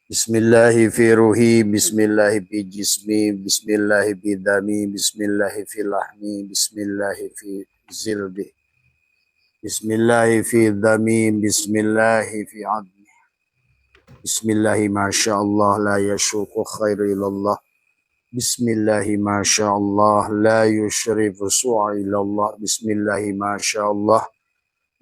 Bismillahi fi ruhi, bismillahi fi jismi, bismillahi fi dami, bismillahi fi lahmi, bismillahi fi zilbi, bismillahi fi dami, bismillahi fi admi, bismillahi masyaallah la yashuku khairu ilallah, bismillahi masyaallah la yushrifu su'a ilallah, bismillahi masyaallah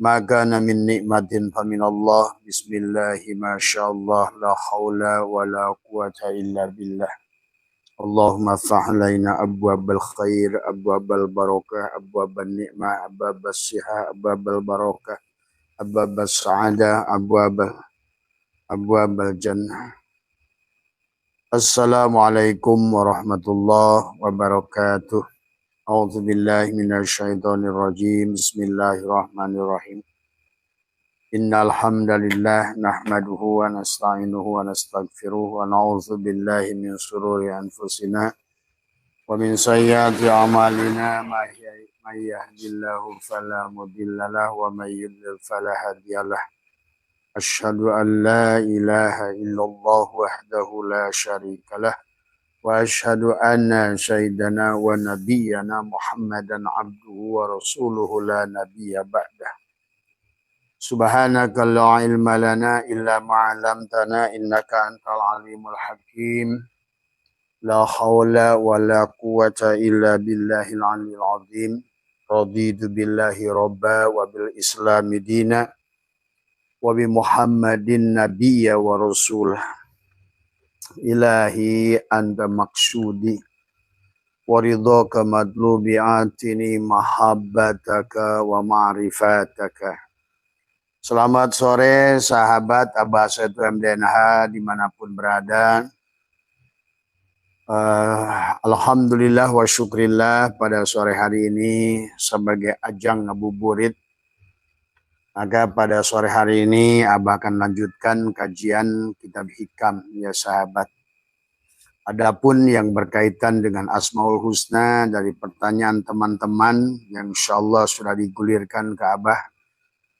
maka min nikmatin faminallah, bismillahi masyaallah la haula wa la quwata illa billah. Allahumma ftah alaina abwabal khair, abwabal barakah, abwabal ni'mah, abwabal siha, abwabal barakah, abwabal sa'adah, abwabal jannah. Assalamualaikum warahmatullahi wabarakatuh. A'udzu billahi minasyaitonir rajim. Bismillahirrahmanirrahim. Innal hamdalillah nahmaduhu wa nasta'inuhu wa nastaghfiruh wa na'udzu billahi min shururi anfusina wa min sayyiati a'malina may yahdihillahu fala mudhillalah wa may yudlil fala hadiyalah. Asyhadu an la ilaha illallah wahdahu la syarikalah wa asyhadu anna sayyidana wa nabiyyana Muhammadan abduhu wa rasuluhu la nabiyya ba'dah. Subhanaka la ilma lana illa ma 'allamtana innaka antal alimul hakim. La haula wa la quwata illa billahil aliyil azim. Raditu billahi rabba wa bil islami dina wa bi Muhammadin nabiyya wa rasulah. Ilahi anta maksudi wa ridhaka madlubi atini mahabbataka wa ma'rifataka. Selamat sore sahabat Abasatu MDNH dimanapun berada. Alhamdulillah wa syukrillah pada sore hari ini sebagai ajang ngabuburit. Maka pada sore hari ini Abah akan lanjutkan kajian kitab hikam ya sahabat. Adapun yang berkaitan dengan Asmaul Husna dari pertanyaan teman-teman yang insyaallah sudah digulirkan ke Abah.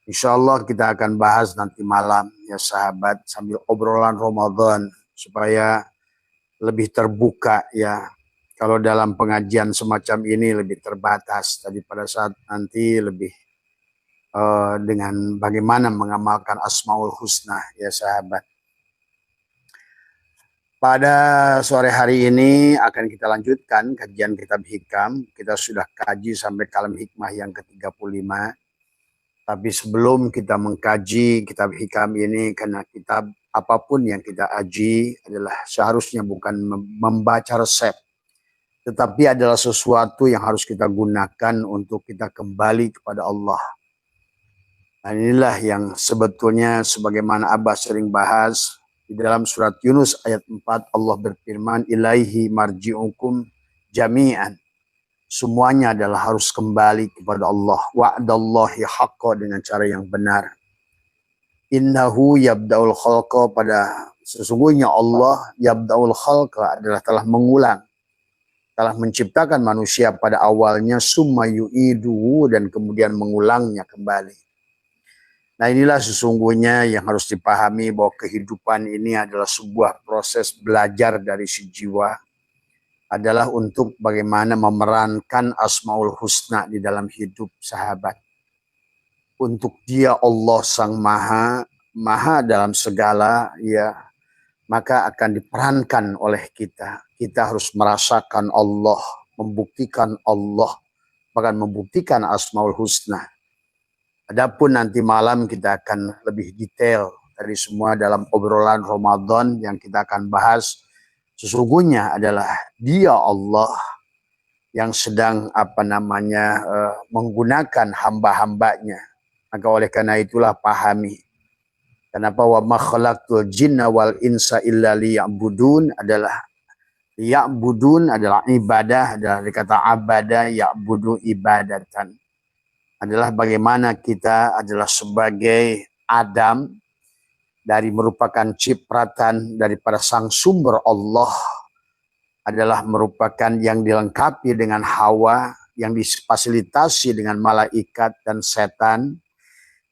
Insyaallah kita akan bahas nanti malam ya sahabat sambil obrolan Ramadan supaya lebih terbuka ya. Kalau dalam pengajian semacam ini lebih terbatas daripada saat nanti lebih dengan bagaimana mengamalkan Asmaul Husna ya sahabat. Pada sore hari ini akan kita lanjutkan kajian kitab hikam. Kita sudah kaji sampai kalam hikmah yang ke-35. Tapi sebelum kita mengkaji kitab hikam ini, karena kitab apapun yang kita aji adalah seharusnya bukan membaca resep, tetapi adalah sesuatu yang harus kita gunakan untuk kita kembali kepada Allah. Dan inilah yang sebetulnya sebagaimana Abah sering bahas, di dalam surat Yunus ayat 4 Allah berfirman, ilaihi marji'ukum jami'an. Semuanya adalah harus kembali kepada Allah. Wa'dallahi haqqa dengan cara yang benar. Innahu yabda'ul khalqa pada sesungguhnya Allah yabda'ul khalqa adalah telah mengulang. Telah menciptakan manusia pada awalnya summa yu'iduhu dan kemudian mengulangnya kembali. Nah inilah sesungguhnya yang harus dipahami bahwa kehidupan ini adalah sebuah proses belajar dari si jiwa. Adalah untuk bagaimana memerankan Asmaul Husna di dalam hidup sahabat. Untuk dia Allah Sang Maha dalam segala ya, maka akan diperankan oleh kita. Kita harus merasakan Allah, membuktikan Allah, bahkan membuktikan Asmaul Husna. Adapun nanti malam kita akan lebih detail dari semua dalam obrolan Ramadan yang kita akan bahas. Sesungguhnya adalah dia Allah yang sedang menggunakan hamba-hambanya. Maka oleh karena itulah pahami. Kenapa wa ma khalaqtul jinna wal insa illa liya'budun adalah ibadah, adalah kata abada ya'budu ibadatan. Adalah bagaimana kita adalah sebagai Adam dari merupakan cipratan daripada sang sumber Allah adalah merupakan yang dilengkapi dengan Hawa yang difasilitasi dengan malaikat dan setan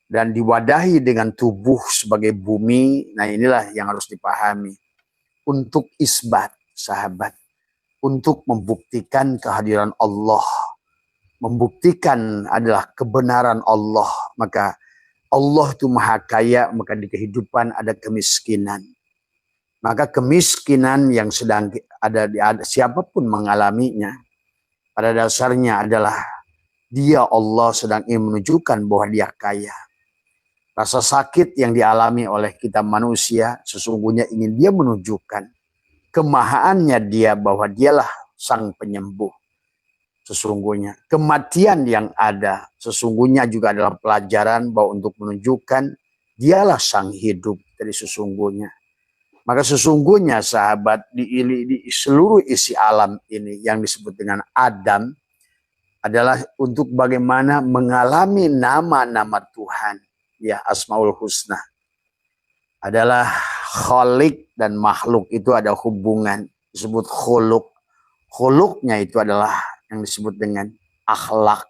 dan diwadahi dengan tubuh sebagai bumi. Nah inilah yang harus dipahami. Untuk isbat, sahabat, untuk membuktikan kehadiran Allah, membuktikan adalah kebenaran Allah, maka Allah itu maha kaya, maka di kehidupan ada kemiskinan. Maka kemiskinan yang sedang ada siapapun mengalaminya, pada dasarnya adalah dia Allah sedang ingin menunjukkan bahwa dia kaya. Rasa sakit yang dialami oleh kita manusia sesungguhnya ingin dia menunjukkan kemahaannya dia bahwa dialah sang penyembuh. Sesungguhnya kematian yang ada sesungguhnya juga adalah pelajaran bahwa untuk menunjukkan dialah sang hidup dari sesungguhnya. Maka sesungguhnya sahabat di seluruh isi alam ini yang disebut dengan Adam adalah untuk bagaimana mengalami nama-nama Tuhan, ya Asmaul Husna. Adalah khalik dan makhluk itu ada hubungan, disebut khuluk. Khuluknya itu adalah yang disebut dengan akhlak.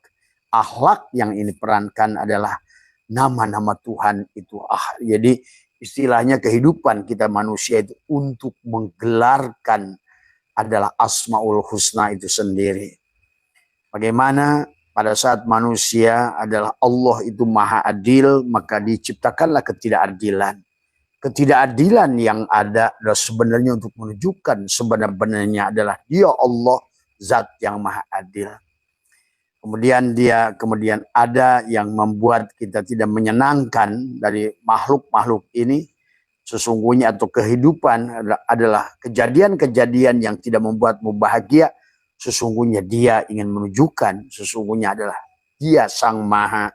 Akhlak yang ini perankan adalah nama-nama Tuhan itu. Jadi istilahnya kehidupan kita manusia itu untuk menggelarkan adalah Asmaul Husna itu sendiri. Bagaimana pada saat manusia adalah Allah itu maha adil, maka diciptakanlah ketidakadilan. Ketidakadilan yang ada adalah sebenarnya untuk menunjukkan sebenarnya adalah dia Allah zat yang maha adil. Kemudian ada yang membuat kita tidak menyenangkan dari makhluk-makhluk ini. Sesungguhnya atau kehidupan adalah kejadian-kejadian yang tidak membuatmu bahagia. Sesungguhnya dia ingin menunjukkan sesungguhnya adalah dia sang maha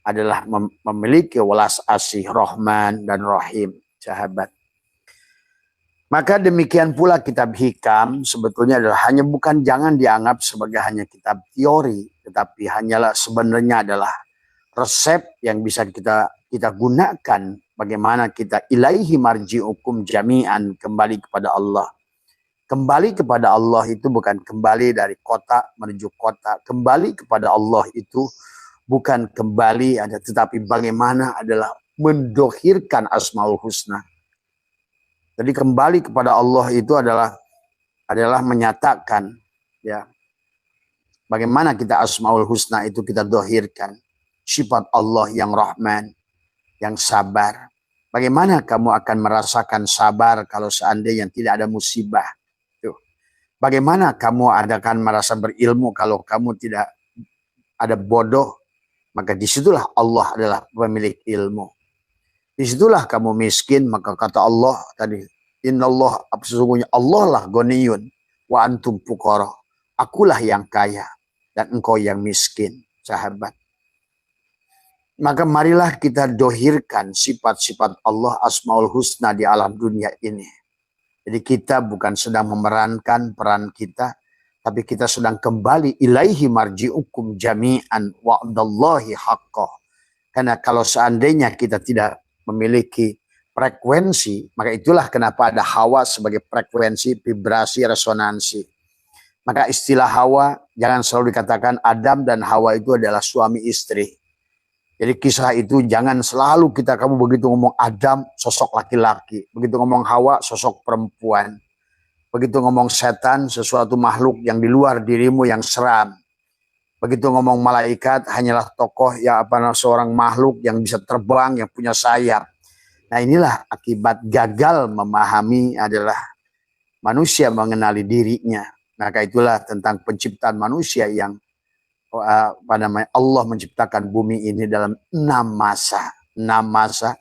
adalah memiliki welas asih Rahman dan Rahim, sahabat. Maka demikian pula kitab hikam sebetulnya adalah jangan dianggap sebagai hanya kitab teori, tetapi hanyalah sebenarnya adalah resep yang bisa kita gunakan bagaimana kita ilaihi marji'ukum jami'an, kembali kepada Allah. Kembali kepada Allah itu bukan kembali dari kota menuju kota. Kembali kepada Allah itu bukan kembali tetapi bagaimana adalah mendohirkan Asmaul Husna. Jadi kembali kepada Allah itu adalah menyatakan ya bagaimana kita Asmaul Husna itu kita dohirkan. Sifat Allah yang Rahman, yang sabar. Bagaimana kamu akan merasakan sabar kalau seandainya tidak ada musibah? Bagaimana kamu akan merasa berilmu kalau kamu tidak ada bodoh? Maka disitulah Allah adalah pemilik ilmu. Disitulah kamu miskin, maka kata Allah tadi, Innallah, sesungguhnya Allah lah ghaniyun wa antum fuqara. Akulah yang kaya dan engkau yang miskin, sahabat. Maka marilah kita dohirkan sifat-sifat Allah Asmaul Husna di alam dunia ini. Jadi kita bukan sedang memerankan peran kita, tapi kita sedang kembali ilaihi marji'ukum jami'an wa'dallahi haqqah. Karena kalau seandainya kita tidak memiliki frekuensi, maka itulah kenapa ada hawa sebagai frekuensi, vibrasi, resonansi. Maka istilah hawa jangan selalu dikatakan Adam dan Hawa itu adalah suami istri. Jadi kisah itu jangan selalu kamu begitu ngomong Adam sosok laki-laki, begitu ngomong Hawa sosok perempuan, begitu ngomong setan sesuatu makhluk yang di luar dirimu yang seram, begitu ngomong malaikat hanyalah tokoh yang seorang makhluk yang bisa terbang yang punya sayap. Nah inilah akibat gagal memahami adalah manusia mengenali dirinya. Maka itulah tentang penciptaan manusia yang Allah menciptakan bumi ini dalam 6 masa. 6 masa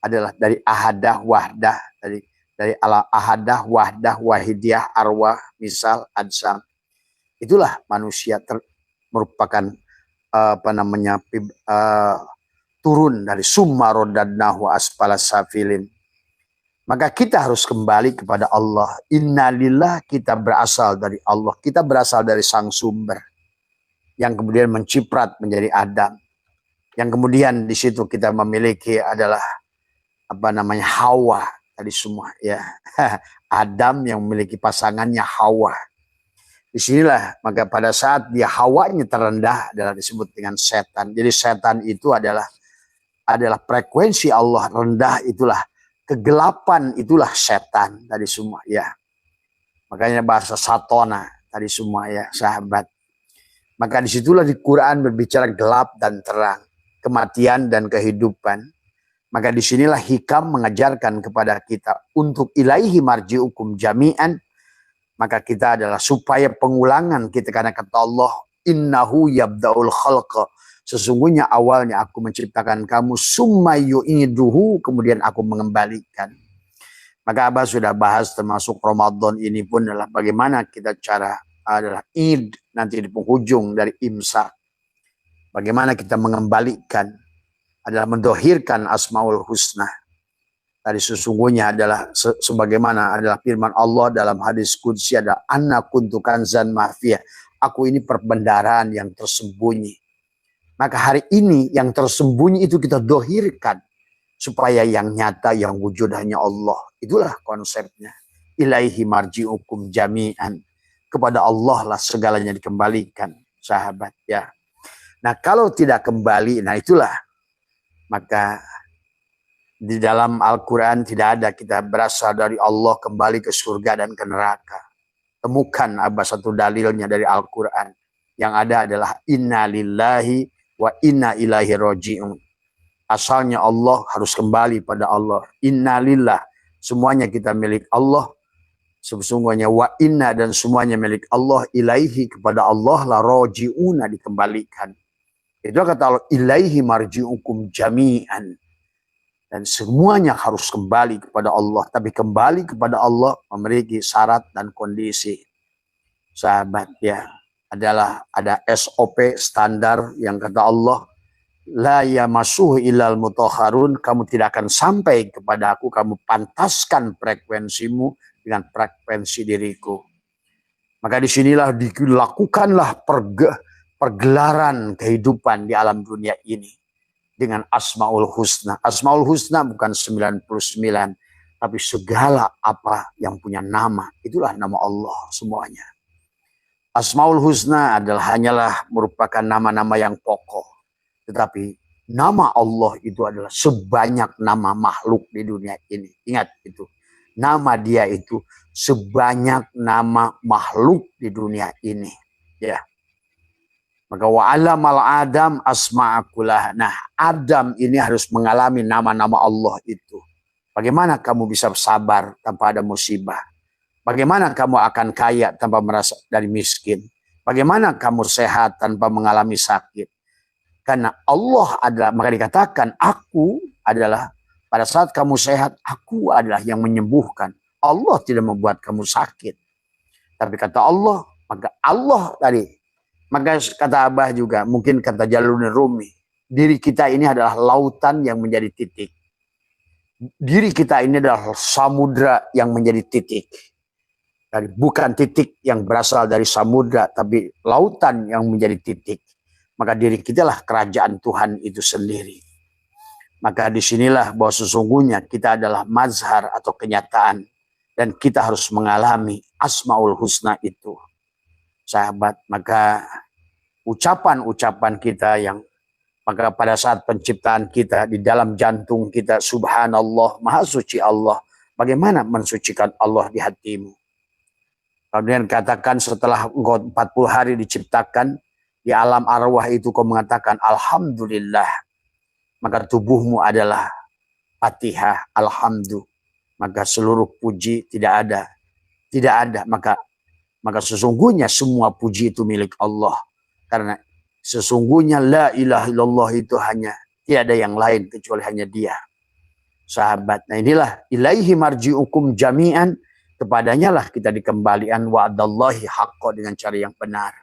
adalah dari ahadah wahdah, dari ahadah wahdah wahidiyah arwah misal adsam. Itulah manusia merupakan turun dari summa rodadnahu asfala safilin. Maka kita harus kembali kepada Allah. Innalillah, kita berasal dari Allah. Kita berasal dari sang sumber yang kemudian menciprat menjadi Adam. Yang kemudian di situ kita memiliki adalah Hawa tadi semua ya. Adam yang memiliki pasangannya Hawa. Disinilah maka pada saat dia Hawanya terendah adalah disebut dengan setan. Jadi setan itu adalah adalah frekuensi Allah rendah, itulah kegelapan, itulah setan tadi semua ya. Makanya bahasa satona tadi semua ya sahabat. Maka disitulah di Quran berbicara gelap dan terang, kematian dan kehidupan. Maka disinilah hikam mengajarkan kepada kita untuk ilaihi marji'ukum jami'an. Maka kita adalah supaya pengulangan kita, karena kata Allah, innahu yabda'ul khalqa. Sesungguhnya awalnya aku menciptakan kamu, summa yu'iduhu, kemudian aku mengembalikan. Maka Abah sudah bahas termasuk Ramadan ini pun adalah bagaimana kita cara adalah Id nanti di penghujung dari Imsak. Bagaimana kita mengembalikan adalah mendohirkan Asmaul Husna. Tadi sesungguhnya adalah sebagaimana adalah firman Allah dalam hadis qudsi, ada anna kuntu kanzan mahfiyah. Aku ini perbendaharaan yang tersembunyi. Maka hari ini yang tersembunyi itu kita dohirkan supaya yang nyata, yang wujud hanya Allah. Itulah konsepnya. Ilaihi marji'ukum jami'an. Kepada Allah lah segalanya dikembalikan, sahabat ya. Nah kalau tidak kembali, nah itulah. Maka di dalam Al-Quran tidak ada kita berasal dari Allah kembali ke surga dan ke neraka. Temukan Abah satu dalilnya dari Al-Quran. Yang ada adalah inna lillahi wa inna ilaihi roji'un. Asalnya Allah harus kembali pada Allah. Inna lillah, semuanya kita milik Allah. Sesungguhnya wa inna, dan semuanya milik Allah, ilaihi, kepada Allah la roji'una, dikembalikan. Itu kata Allah, ilaihi marji'ukum jami'an. Dan semuanya harus kembali kepada Allah. Tapi kembali kepada Allah memiliki syarat dan kondisi. Sahabat ya, adalah ada SOP standar yang kata Allah, la yamassuhu illal mutahharun, kamu tidak akan sampai kepada aku, kamu pantaskan frekuensimu dengan frekuensi diriku. Maka disinilah dilakukanlah pergelaran kehidupan di alam dunia ini dengan Asmaul Husna. Asmaul Husna bukan 99, tapi segala apa yang punya nama, itulah nama Allah semuanya. Asmaul Husna hanyalah merupakan nama-nama yang pokok. Tetapi nama Allah itu adalah sebanyak nama makhluk di dunia ini. Ingat itu. Nama dia itu sebanyak nama makhluk di dunia ini. Ya. Maka wa'alamal Adam asma'akullah. Nah, Adam ini harus mengalami nama-nama Allah itu. Bagaimana kamu bisa sabar tanpa ada musibah? Bagaimana kamu akan kaya tanpa merasa dari miskin? Bagaimana kamu sehat tanpa mengalami sakit? Karena Allah adalah, maka dikatakan aku adalah, pada saat kamu sehat, aku adalah yang menyembuhkan. Allah tidak membuat kamu sakit. Tapi kata Allah, maka Allah tadi, maka kata Abah juga, mungkin kata Jalaluddin Rumi, diri kita ini adalah lautan yang menjadi titik. Diri kita ini adalah samudra yang menjadi titik. Dari, bukan titik yang berasal dari samudra, tapi lautan yang menjadi titik. Maka diri kita lah kerajaan Tuhan itu sendiri. Maka disinilah bahwa sesungguhnya kita adalah mazhar atau kenyataan. Dan kita harus mengalami Asmaul Husna itu. Sahabat, maka ucapan-ucapan kita yang, maka pada saat penciptaan kita, di dalam jantung kita, subhanallah, maha suci Allah. Bagaimana mensucikan Allah di hatimu? Kemudian katakan setelah engkau 40 hari diciptakan, di alam arwah itu kau mengatakan alhamdulillah. Maka tubuhmu adalah Fatihah, alhamdulillah. Maka seluruh puji tidak ada. Tidak ada. Maka sesungguhnya semua puji itu milik Allah. Karena sesungguhnya la ilaha illallah itu hanya, tidak ada yang lain kecuali hanya dia. Sahabat. Nah inilah ilaihi marji'ukum jami'an. Kepadanya lah kita dikembalikan, wa'adallahi haqqa, dengan cara yang benar.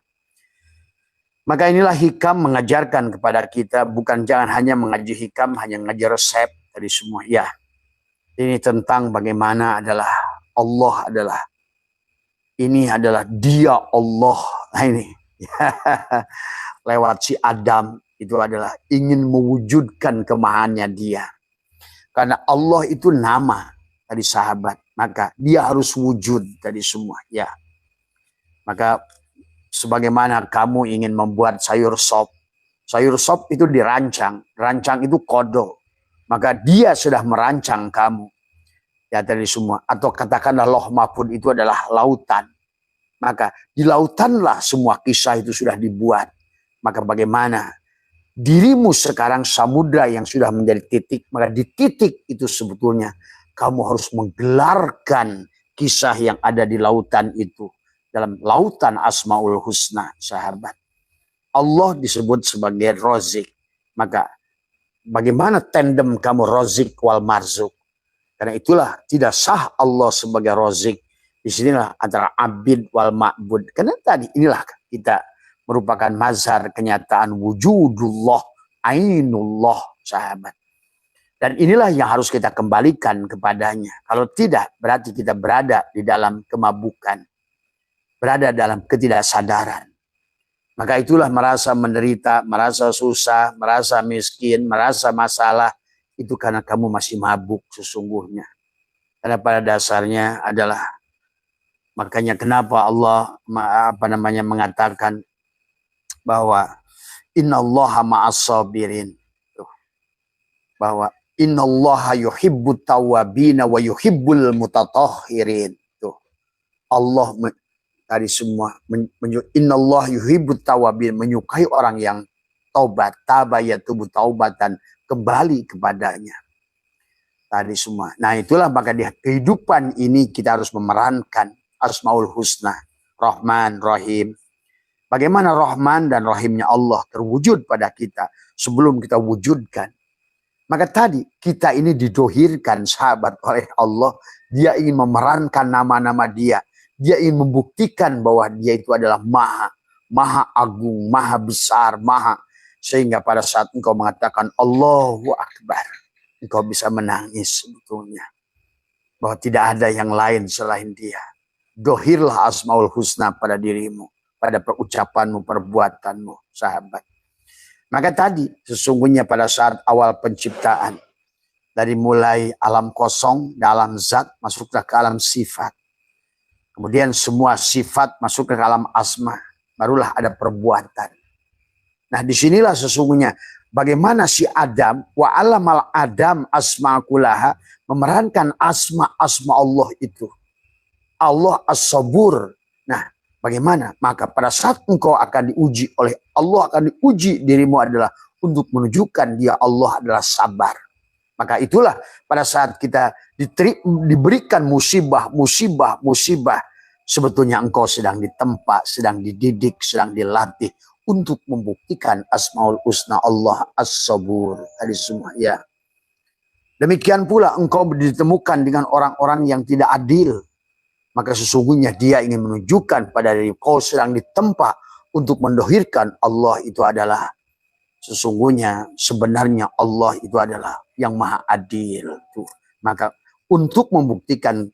Maka inilah hikam mengajarkan kepada kita, bukan jangan hanya mengaji hikam, hanya mengaji resep dari semua. Ya, ini tentang bagaimana adalah Allah adalah, ini adalah dia Allah. Nah ini, lewat si Adam itu adalah ingin mewujudkan kemahannya dia. Karena Allah itu nama tadi sahabat, maka dia harus wujud tadi semua. Ya, maka sebagaimana kamu ingin membuat sayur sop, Sayur sop itu dirancang. Rancang itu kodo. Maka dia sudah merancang kamu. Ya tadi semua. Atau katakanlah loh mahfud itu adalah lautan. Maka di lautanlah semua kisah itu sudah dibuat. Maka bagaimana dirimu sekarang samudra yang sudah menjadi titik. Maka di titik itu sebetulnya kamu harus menggelarkan kisah yang ada di lautan itu. Dalam lautan Asmaul Husna, sahabat. Allah disebut sebagai Rozik. Maka bagaimana tandem kamu Rozik wal Marzuk? Karena itulah tidak sah Allah sebagai Rozik. Di sinilah antara abid wal ma'bud. Karena tadi inilah kita merupakan mazhar kenyataan wujudullah, ainullah, sahabat. Dan inilah yang harus kita kembalikan kepadanya. Kalau tidak, berarti kita berada di dalam kemabukan. Berada dalam ketidaksadaran. Maka itulah merasa menderita, merasa susah, merasa miskin, merasa masalah. Itu karena kamu masih mabuk sesungguhnya. Karena pada dasarnya adalah, makanya kenapa Allah mengatakan bahwa innallaha ma'as sabirin. Bahwa innallaha yuhibbut tawwabina wa yuhibbul mutatahhirin. Allah tadi semua innallah yuhibbut tawabin, menyukai orang yang taubat, tabayatubu taubatan, kembali kepadanya. Tadi semua. Nah itulah maka di kehidupan ini kita harus memerankan Asmaul Husna, Rahman, Rahim. Bagaimana Rahman dan Rahimnya Allah terwujud pada kita sebelum kita wujudkan. Maka tadi kita ini didohirkan sahabat oleh Allah. Dia ingin memerankan nama-nama dia. Dia ingin membuktikan bahwa dia itu adalah maha agung, maha besar, sehingga pada saat engkau mengatakan Allahu Akbar, engkau bisa menangis sebetulnya. Bahwa tidak ada yang lain selain dia. Dohirlah Asmaul Husna pada dirimu, pada perucapanmu, perbuatanmu, sahabat. Maka tadi sesungguhnya pada saat awal penciptaan, dari mulai alam kosong, dalam zat, masuklah ke alam sifat. Kemudian semua sifat masuk ke alam asma. Barulah ada perbuatan. Nah disinilah sesungguhnya bagaimana si Adam. Wa alamal Adam asma kulaha. Memerankan asma-asma Allah itu. Allah as-sabur. Nah bagaimana? Maka pada saat engkau akan diuji oleh Allah, akan diuji dirimu adalah untuk menunjukkan dia Allah adalah sabar. Maka itulah pada saat kita diberikan musibah, sebetulnya engkau sedang ditempa, sedang dididik, sedang dilatih untuk membuktikan Asmaul Husna Allah As-Sabur. Tadi semua ya. Demikian pula engkau ditemukan dengan orang-orang yang tidak adil. Maka sesungguhnya dia ingin menunjukkan pada diri kau sedang ditempa untuk mendohirkan Allah itu adalah sesungguhnya sebenarnya Allah itu adalah yang maha adil. Tuh. Maka untuk membuktikan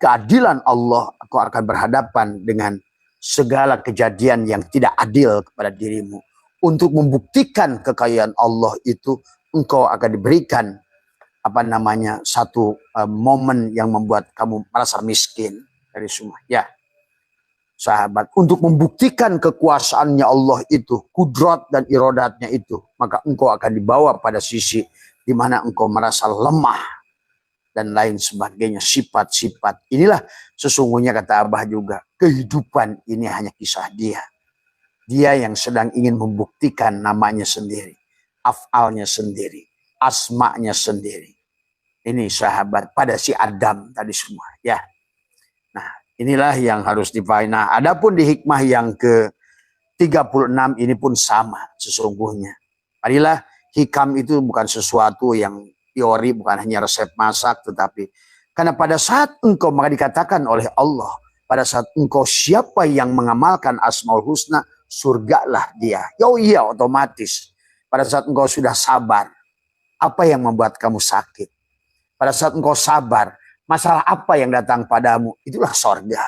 keadilan Allah, kau akan berhadapan dengan segala kejadian yang tidak adil kepada dirimu. Untuk membuktikan kekayaan Allah itu, engkau akan diberikan satu momen yang membuat kamu merasa miskin dari semua. Ya. Sahabat, untuk membuktikan kekuasaannya Allah itu, kudrat dan irodatnya itu, maka engkau akan dibawa pada sisi di mana engkau merasa lemah dan lain sebagainya, sifat-sifat. Inilah sesungguhnya kata Abah juga, kehidupan ini hanya kisah dia. Dia yang sedang ingin membuktikan namanya sendiri, af'alnya sendiri, asma'nya sendiri. Ini sahabat pada si Adam tadi semua, ya. Nah, inilah yang harus dipahami. Nah, adapun di hikmah yang ke-36 ini pun sama sesungguhnya. Marilah hikam itu bukan sesuatu yang teori, bukan hanya resep masak, tetapi karena pada saat engkau, maka dikatakan oleh Allah, pada saat engkau siapa yang mengamalkan Asmaul Husna, surgalah dia. Iya otomatis. Pada saat engkau sudah sabar, apa yang membuat kamu sakit? Pada saat engkau sabar, masalah apa yang datang padamu, itulah sorga.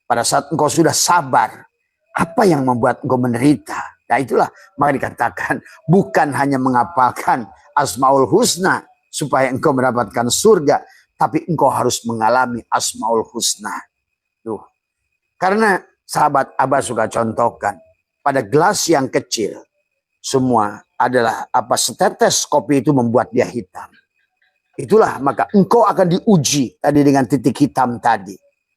Pada saat engkau sudah sabar, apa yang membuat engkau menderita? Nah itulah, maka dikatakan bukan hanya menghafalkan Asmaul Husna supaya engkau mendapatkan surga, tapi engkau harus mengalami Asmaul Husna. Tuh. Karena sahabat Abah suka contohkan, pada gelas yang kecil, semua adalah apa, setetes kopi itu membuat dia hitam. Itulah maka engkau akan diuji tadi dengan titik hitam tadi.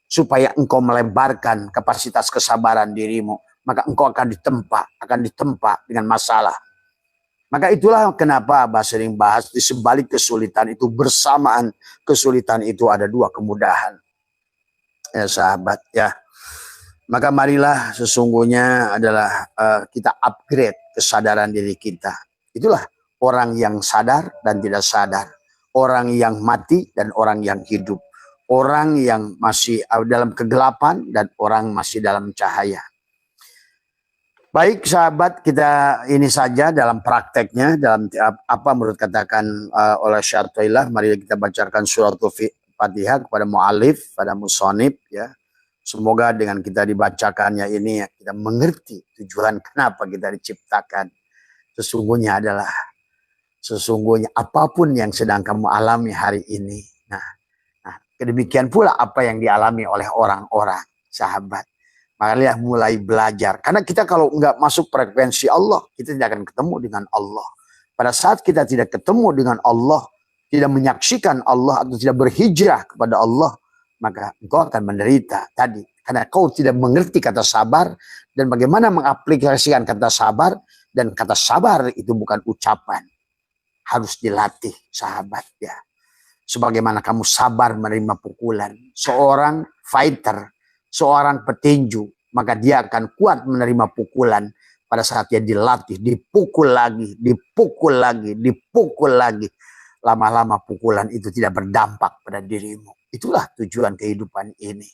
Supaya engkau melebarkan kapasitas kesabaran dirimu. Maka engkau akan ditempa dengan masalah. Maka itulah kenapa Abah sering bahas di sebalik kesulitan itu, bersamaan kesulitan itu ada dua kemudahan. Ya sahabat ya. Maka marilah sesungguhnya adalah kita upgrade kesadaran diri kita. Itulah orang yang sadar dan tidak sadar. Orang yang mati dan orang yang hidup. Orang yang masih dalam kegelapan dan orang masih dalam cahaya. Baik sahabat, kita ini saja dalam prakteknya, dalam apa menurut katakan oleh Syartoilah, mari kita bacakan suratul Fatihah kepada mu'alif, pada musonib ya. Semoga dengan kita dibacakannya ini kita mengerti tujuan kenapa kita diciptakan. Sesungguhnya apapun yang sedang kamu alami hari ini. Nah, demikian pula apa yang dialami oleh orang-orang, sahabat. Makanya mulai belajar. Karena kita kalau nggak masuk frekuensi Allah, kita tidak akan ketemu dengan Allah. Pada saat kita tidak ketemu dengan Allah, tidak menyaksikan Allah atau tidak berhijrah kepada Allah, maka engkau akan menderita tadi. Karena kau tidak mengerti kata sabar dan bagaimana mengaplikasikan kata sabar. Dan kata sabar itu bukan ucapan. Harus dilatih, sahabat ya. Sebagaimana kamu sabar menerima pukulan. Seorang fighter, seorang petinju, maka dia akan kuat menerima pukulan pada saat dia dilatih, dipukul lagi, dipukul lagi, dipukul lagi. Lama-lama pukulan itu tidak berdampak pada dirimu. Itulah tujuan kehidupan ini.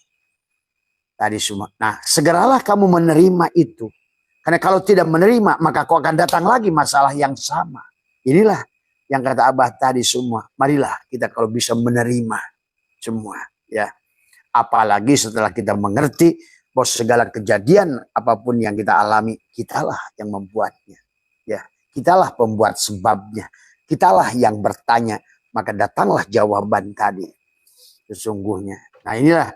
Tadi semua. Nah, segeralah kamu menerima itu. Karena kalau tidak menerima, maka kau akan datang lagi masalah yang sama. Inilah yang kata Abah tadi semua. Marilah kita kalau bisa menerima semua. Ya. Apalagi setelah kita mengerti bahwa segala kejadian apapun yang kita alami, kitalah yang membuatnya. Ya, kitalah pembuat sebabnya. Kitalah yang bertanya, maka datanglah jawaban tadi. Sesungguhnya. Nah inilah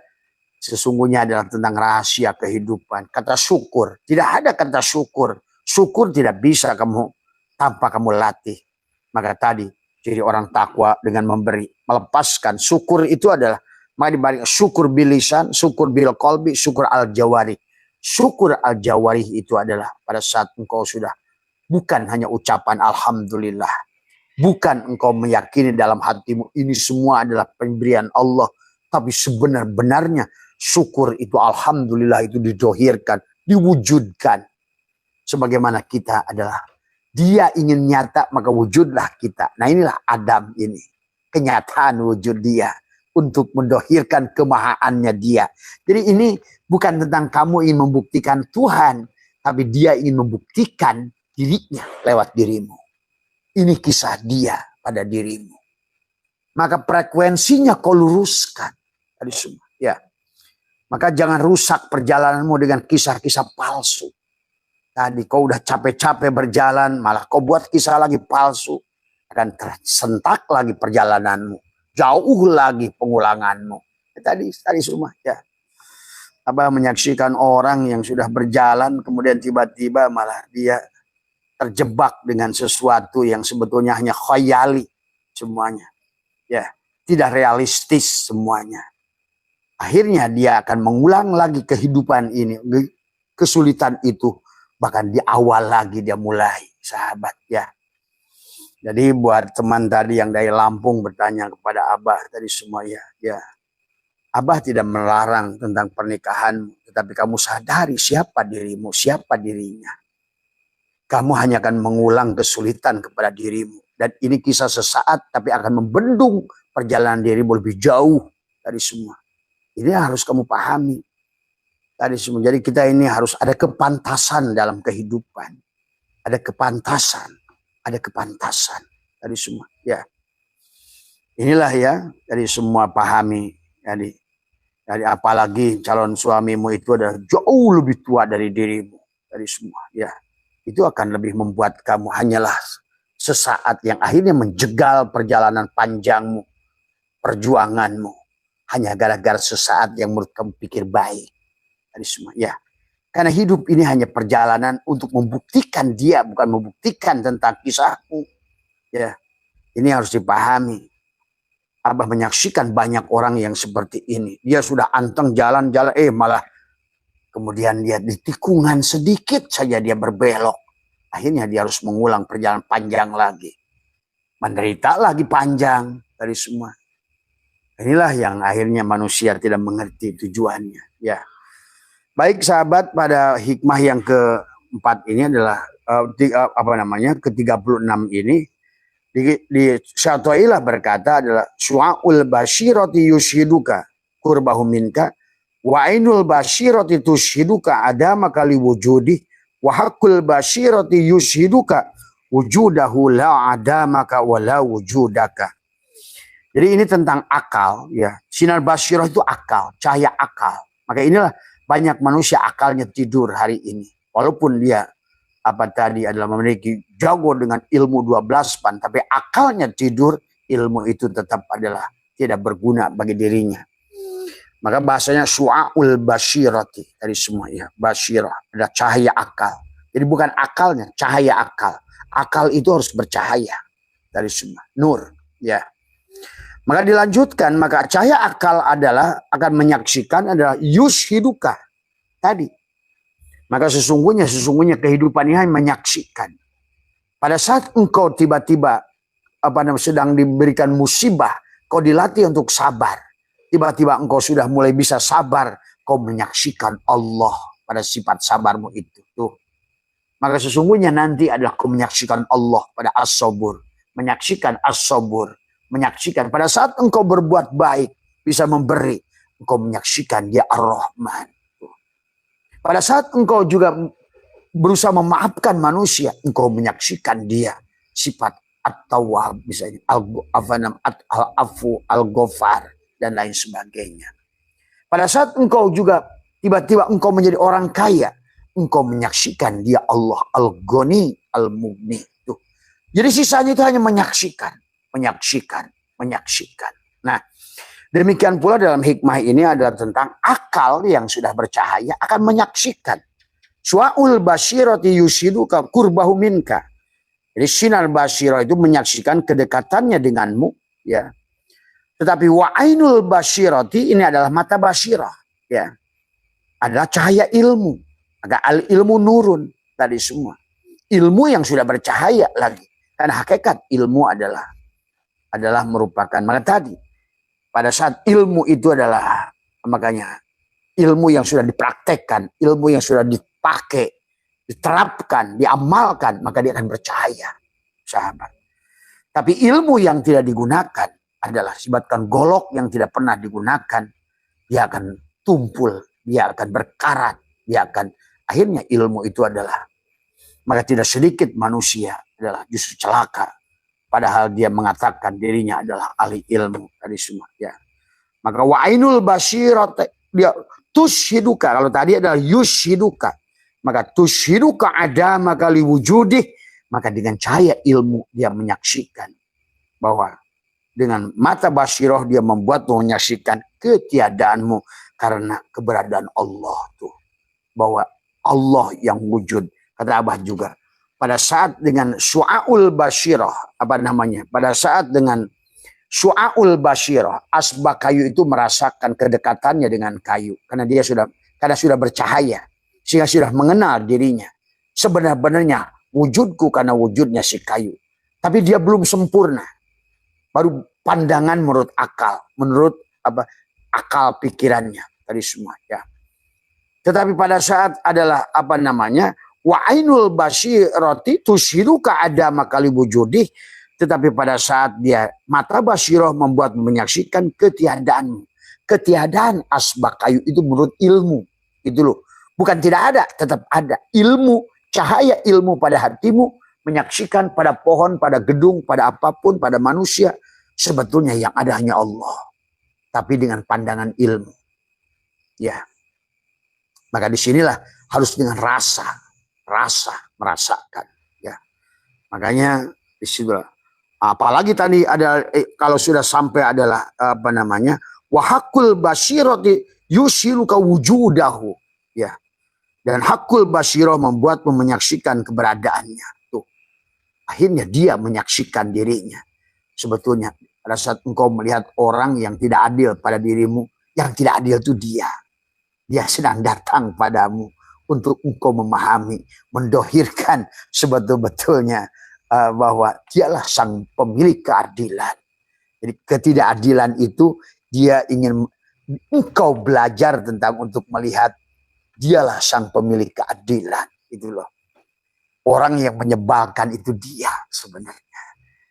sesungguhnya adalah tentang rahasia kehidupan. Kata syukur. Tidak ada kata syukur. Syukur tidak bisa kamu tanpa kamu latih. Maka tadi jadi orang takwa dengan memberi, melepaskan. Syukur itu adalah maka dibalik syukur bilisan, syukur bil qalbi, syukur al jawari. Syukur al jawari itu adalah pada saat engkau sudah bukan hanya ucapan alhamdulillah. Bukan engkau meyakini dalam hatimu ini semua adalah pemberian Allah. Tapi sebenar-benarnya syukur itu alhamdulillah itu didohirkan, diwujudkan. Sebagaimana kita adalah dia ingin nyata maka wujudlah kita. Nah inilah Adam ini. Kenyataan wujud dia. Untuk mendohirkan kemahaannya dia. Jadi ini bukan tentang kamu ingin membuktikan Tuhan. Tapi dia ingin membuktikan dirinya lewat dirimu. Ini kisah dia pada dirimu. Maka frekuensinya kau luruskan. Tadi semua. Ya. Maka jangan rusak perjalananmu dengan kisah-kisah palsu. Tadi kau udah capek-capek berjalan. Malah kau buat kisah lagi palsu. Akan tersentak lagi perjalananmu. Jauh lagi pengulanganmu. Tadi semua ya. Abah menyaksikan orang yang sudah berjalan kemudian tiba-tiba malah dia terjebak dengan sesuatu yang sebetulnya hanya khayali semuanya. Ya, tidak realistis semuanya. Akhirnya dia akan mengulang lagi kehidupan ini, kesulitan itu bahkan di awal lagi dia mulai, sahabat ya. Jadi buat teman tadi yang dari Lampung bertanya kepada Abah tadi semua ya. Abah tidak melarang tentang pernikahan, tetapi kamu sadari siapa dirimu, siapa dirinya. Kamu hanya akan mengulang kesulitan kepada dirimu. Dan ini kisah sesaat tapi akan membendung perjalanan dirimu lebih jauh dari semua. Ini harus kamu pahami. Tadi semua. Jadi kita ini harus ada kepantasan dalam kehidupan. Ada kepantasan. Ada kepantasan dari semua ya. Inilah ya dari semua pahami. Jadi dari apalagi calon suamimu itu adalah jauh lebih tua dari dirimu dari semua ya. Itu akan lebih membuat kamu hanyalah sesaat yang akhirnya menjegal perjalanan panjangmu, perjuanganmu hanya gara-gara sesaat yang menurut kamu pikir baik dari semua ya. Karena hidup ini hanya perjalanan untuk membuktikan dia, bukan membuktikan tentang kisahmu. Ya, ini harus dipahami. Abah menyaksikan banyak orang yang seperti ini. Dia sudah anteng jalan-jalan, malah kemudian dia di tikungan sedikit saja dia berbelok. Akhirnya dia harus mengulang perjalanan panjang lagi. Menderita lagi panjang dari semua. Inilah yang akhirnya manusia tidak mengerti tujuannya. Ya. Baik sahabat, pada hikmah yang keempat ini adalah ke-36 ini di Syatailah berkata adalah su'aul basyirati yushiduka qurbahu minka wa ainul basyirati tushiduka adamaka li wujudi wa haqqul basyirati yushiduka wujudahu la adamaka wa la wujudaka. Jadi ini tentang akal, ya. Sinar basyirah itu akal, cahaya akal. Maka inilah banyak manusia akalnya tidur hari ini. Walaupun dia adalah memiliki jago dengan ilmu 12 pan, tapi akalnya tidur, ilmu itu tetap adalah tidak berguna bagi dirinya. Maka bahasanya su'aul basyirati dari semua, ya. Basyirah adalah cahaya akal. Jadi bukan akalnya, cahaya akal. Akal itu harus bercahaya dari semua, nur, ya. Maka dilanjutkan, maka cahaya akal adalah akan menyaksikan adalah yushiduka tadi. Maka sesungguhnya kehidupan ini hanya menyaksikan. Pada saat engkau tiba-tiba sedang diberikan musibah, kau dilatih untuk sabar. Tiba-tiba engkau sudah mulai bisa sabar, kau menyaksikan Allah pada sifat sabarmu itu. Tuh. Maka sesungguhnya nanti adalah kau menyaksikan Allah pada as-sabur, menyaksikan as-sabur. Menyaksikan pada saat engkau berbuat baik, bisa memberi, engkau menyaksikan dia Ar-Rahman. Pada saat engkau juga berusaha memaafkan manusia, engkau menyaksikan dia sifat At-Tawwab, misalnya Al-Afu, Al-Ghafar, dan lain sebagainya. Pada saat engkau juga tiba-tiba engkau menjadi orang kaya, engkau menyaksikan dia Allah Al-Ghani, Al-Mughni. Jadi sisanya itu hanya menyaksikan. Nah, demikian pula dalam hikmah ini adalah tentang akal yang sudah bercahaya akan menyaksikan. Su'aul basyirati yushiduka qurbahu minka. Jadi sinar basyirah itu menyaksikan kedekatannya denganmu, ya. Tetapi wa'ainul basyirati ini adalah mata basyirah, ya. Adalah cahaya ilmu. Maka al-ilmu nurun tadi semua. Ilmu yang sudah bercahaya lagi. Karena hakikat ilmu adalah merupakan, maka tadi pada saat ilmu itu adalah, makanya ilmu yang sudah dipraktekkan, ilmu yang sudah dipakai, diterapkan, diamalkan, maka dia akan bercahaya, sahabat. Tapi ilmu yang tidak digunakan adalah sifatkan golok yang tidak pernah digunakan, dia akan tumpul, dia akan berkarat, dia akan akhirnya ilmu itu adalah, maka tidak sedikit manusia adalah justru celaka. Padahal dia mengatakan dirinya adalah ahli ilmu dari semua. Ya. Maka wa'inul basyirat dia tushiduka. Kalau tadi adalah yushiduka. Maka tushiduka adama kali wujudih. Maka dengan cahaya ilmu dia menyaksikan. Bahwa dengan mata basyirah dia membuat menyaksikan ketiadaanmu. Karena keberadaan Allah tuh. Bahwa Allah yang wujud. Kata Abah juga. Pada saat dengan su'aul basyirah, pada saat dengan su'aul basyirah, asbak kayu itu merasakan kedekatannya dengan kayu. Karena dia sudah bercahaya. Sehingga sudah mengenal dirinya. Sebenarnya wujudku karena wujudnya si kayu. Tapi dia belum sempurna. Baru pandangan menurut akal. Menurut akal pikirannya. Tadi semua. Ya. Tetapi pada saat adalah wa ainul basyirati tushiruka adama kali wujudih. Tetapi pada saat dia mata basyirah membuat menyaksikan ketiadaan. Ketiadaan asbak kayu itu menurut ilmu. Itu loh. Bukan tidak ada, tetap ada. Ilmu, cahaya ilmu pada hatimu menyaksikan pada pohon, pada gedung, pada apapun, pada manusia. Sebetulnya yang ada hanya Allah. Tapi dengan pandangan ilmu. Ya. Maka disinilah harus dengan rasa merasakan, ya. Makanya disitulah. Apalagi tadi ada kalau sudah sampai adalah wa haqqul basyirati yushiruka wujudahu, ya. Dan hakul basyirah membuatmu menyaksikan keberadaannya. Tuh. Akhirnya dia menyaksikan dirinya. Sebetulnya pada saat engkau melihat orang yang tidak adil pada dirimu, yang tidak adil itu dia. Dia sedang datang padamu untuk engkau memahami, mendohirkan sebetul-betulnya bahwa dialah sang pemilik keadilan. Jadi ketidakadilan itu dia ingin engkau belajar tentang untuk melihat dialah sang pemilik keadilan. Itu loh. Orang yang menyebalkan itu dia sebenarnya.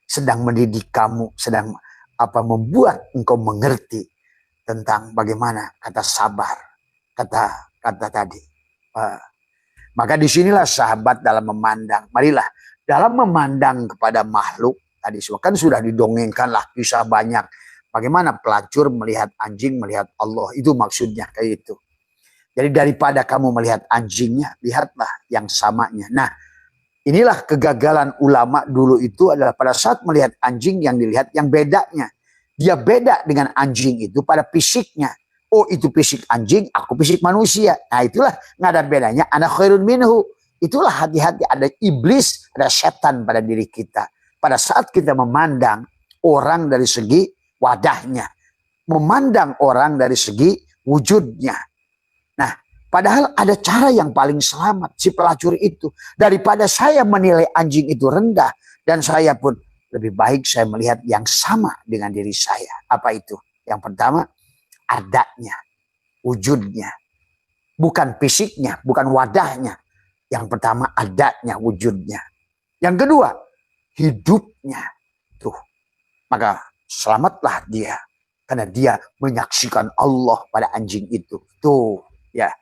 Sedang mendidik kamu, sedang membuat engkau mengerti tentang bagaimana kata sabar, kata tadi. Maka disinilah sahabat dalam memandang. Marilah dalam memandang kepada makhluk tadi kan sudah didongengkanlah kisah banyak. Bagaimana pelacur melihat anjing, melihat Allah. Itu maksudnya kayak itu. Jadi daripada kamu melihat anjingnya, lihatlah yang samanya. Nah, inilah kegagalan ulama dulu itu adalah pada saat melihat anjing yang dilihat yang bedanya. Dia beda dengan anjing itu pada fisiknya. Oh, itu fisik anjing, aku fisik manusia. Nah, itulah nggak ada bedanya. Ana khairun minhu. Itulah hati-hati ada iblis, ada setan pada diri kita. Pada saat kita memandang orang dari segi wadahnya, memandang orang dari segi wujudnya. Nah, padahal ada cara yang paling selamat si pelacur itu. Daripada saya menilai anjing itu rendah dan saya pun lebih baik saya melihat yang sama dengan diri saya. Apa itu? Yang pertama, adanya, wujudnya. Bukan fisiknya, bukan wadahnya. Yang pertama, adanya, wujudnya. Yang kedua, hidupnya. Tuh. Maka selamatlah dia. Karena dia menyaksikan Allah pada anjing itu. Tuh, ya.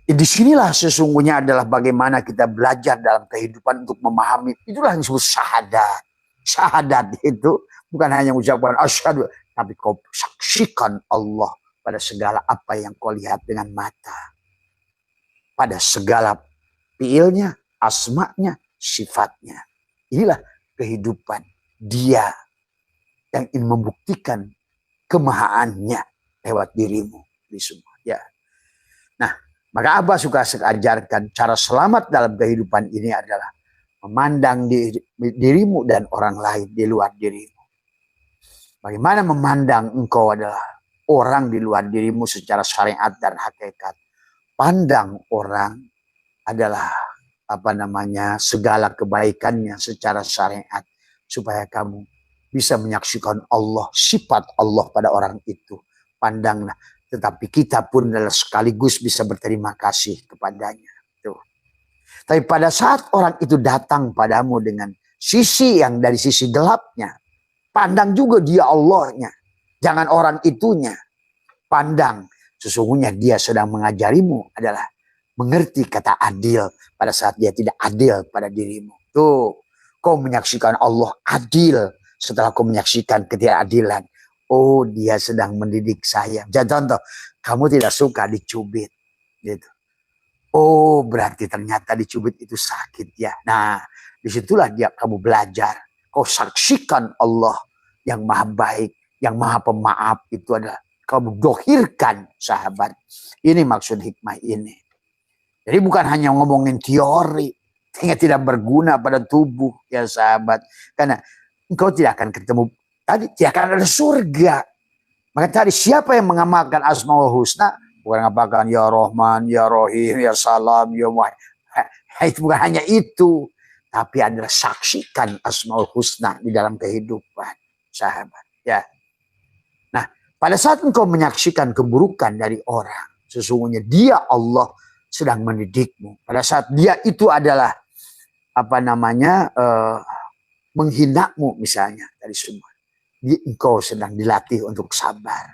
Disinilah sesungguhnya adalah bagaimana kita belajar dalam kehidupan untuk memahami. Itulah yang disebut syahadat. Syahadat itu bukan hanya ucapan asyhadu, tapi kau saksikan Allah pada segala apa yang kau lihat dengan mata. Pada segala fiilnya, asma'nya, sifatnya. Inilah kehidupan dia yang ingin membuktikan kemahaannya lewat dirimu. Di semua. Ya. Nah, maka Abah suka ajarkan cara selamat dalam kehidupan ini adalah memandang dirimu dan orang lain di luar dirimu. Bagaimana memandang engkau adalah orang di luar dirimu secara syariat dan hakikat. Pandang orang adalah segala kebaikannya secara syariat supaya kamu bisa menyaksikan Allah, sifat Allah pada orang itu. Pandanglah. Tetapi kita pun adalah sekaligus bisa berterima kasih kepadanya. Tuh. Tapi pada saat orang itu datang padamu dengan sisi yang dari sisi gelapnya, pandang juga dia Allahnya. Jangan orang itunya. Pandang. Sesungguhnya dia sedang mengajarimu adalah mengerti kata adil pada saat dia tidak adil pada dirimu. Tuh. Kau menyaksikan Allah adil setelah kau menyaksikan ketidakadilan. Oh, dia sedang mendidik saya. Jadi contoh, kamu tidak suka dicubit. Gitu. Oh, berarti ternyata dicubit itu sakit ya. Nah, disitulah kamu belajar. Kau saksikan Allah yang maha baik, yang maha pemaaf. Itu adalah kamu dohirkan sahabat. Ini maksud hikmah ini. Jadi bukan hanya ngomongin teori. Sehingga tidak berguna pada tubuh ya sahabat. Karena engkau tidak akan ketemu. Tadi tidak akan ada surga. Maka tadi siapa yang mengamalkan Asmaul Husna? Bukan mengamalkan ya Rahman, ya Rahim, ya Salam, ya Muhammad. Itu bukan hanya itu. Tapi adalah saksikan Asmaul Husna di dalam kehidupan sahabat. Ya. Nah, pada saat engkau menyaksikan keburukan dari orang, sesungguhnya dia Allah sedang mendidikmu. Pada saat dia itu adalah menghinamu misalnya dari semua. Engkau sedang dilatih untuk sabar.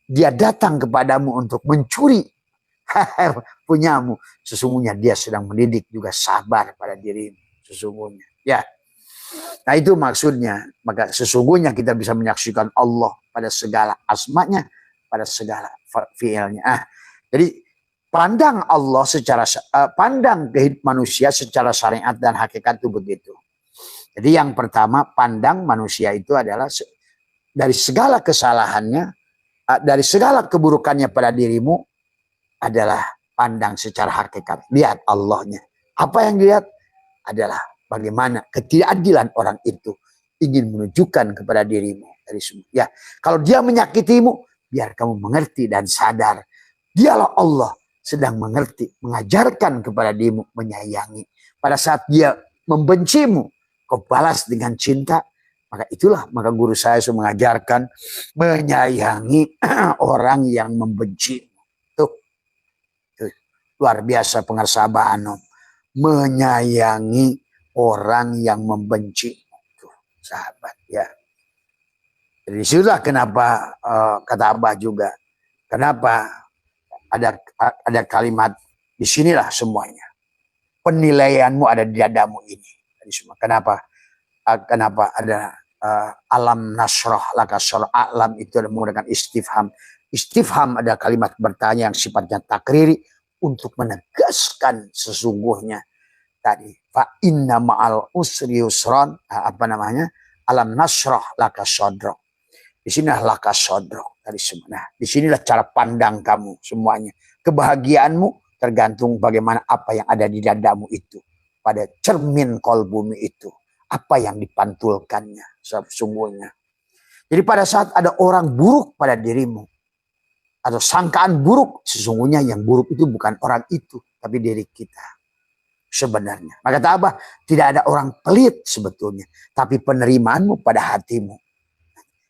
Dia datang kepadamu untuk mencuri punyamu. Sesungguhnya dia sedang mendidik juga sabar pada dirimu. Sesungguhnya. Ya. Nah itu maksudnya. Maka sesungguhnya kita bisa menyaksikan Allah pada segala asmanya, pada segala fiilnya. Jadi pandang Allah pandang kehidupan manusia secara syariat dan hakikat itu begitu. Jadi yang pertama pandang manusia itu adalah dari segala kesalahannya, dari segala keburukannya pada dirimu adalah pandang secara hakikat. Lihat Allahnya. Apa yang dilihat adalah bagaimana ketidakadilan orang itu ingin menunjukkan kepada dirimu. Dari semua. Ya, kalau dia menyakitimu, biar kamu mengerti dan sadar. Dialah Allah sedang mengerti, mengajarkan kepada dirimu, menyayangi. Pada saat dia membencimu, kau balas dengan cinta. Maka guru saya sudah mengajarkan menyayangi orang yang membenci. Tuh, luar biasa pengersabahan, menyayangi orang yang membenci. Tuh, sahabat ya. Jadi disitulah kenapa kata Abah juga, kenapa ada kalimat di sinilah semuanya. Penilaianmu ada di dadamu ini. Kenapa? Kenapa ada alam nasrah laka sodrak. Alam itu ada menggunakan istifham. Istifham ada kalimat bertanya yang sifatnya takriri untuk menegaskan sesungguhnya tadi. Fa inna ma'al usri yusran. Alam nasrah laka sodrak. Di sinilah laka sodrak tadi semua. Nah, di sinilah cara pandang kamu semuanya. Kebahagiaanmu tergantung bagaimana apa yang ada di dadamu itu. Pada cermin kolbumi itu. Apa yang dipantulkannya sesungguhnya. Jadi pada saat ada orang buruk pada dirimu. Atau sangkaan buruk. Sesungguhnya yang buruk itu bukan orang itu. Tapi diri kita. Sebenarnya. Maka kata Abah. Tidak ada orang pelit sebetulnya. Tapi penerimaanmu pada hatimu.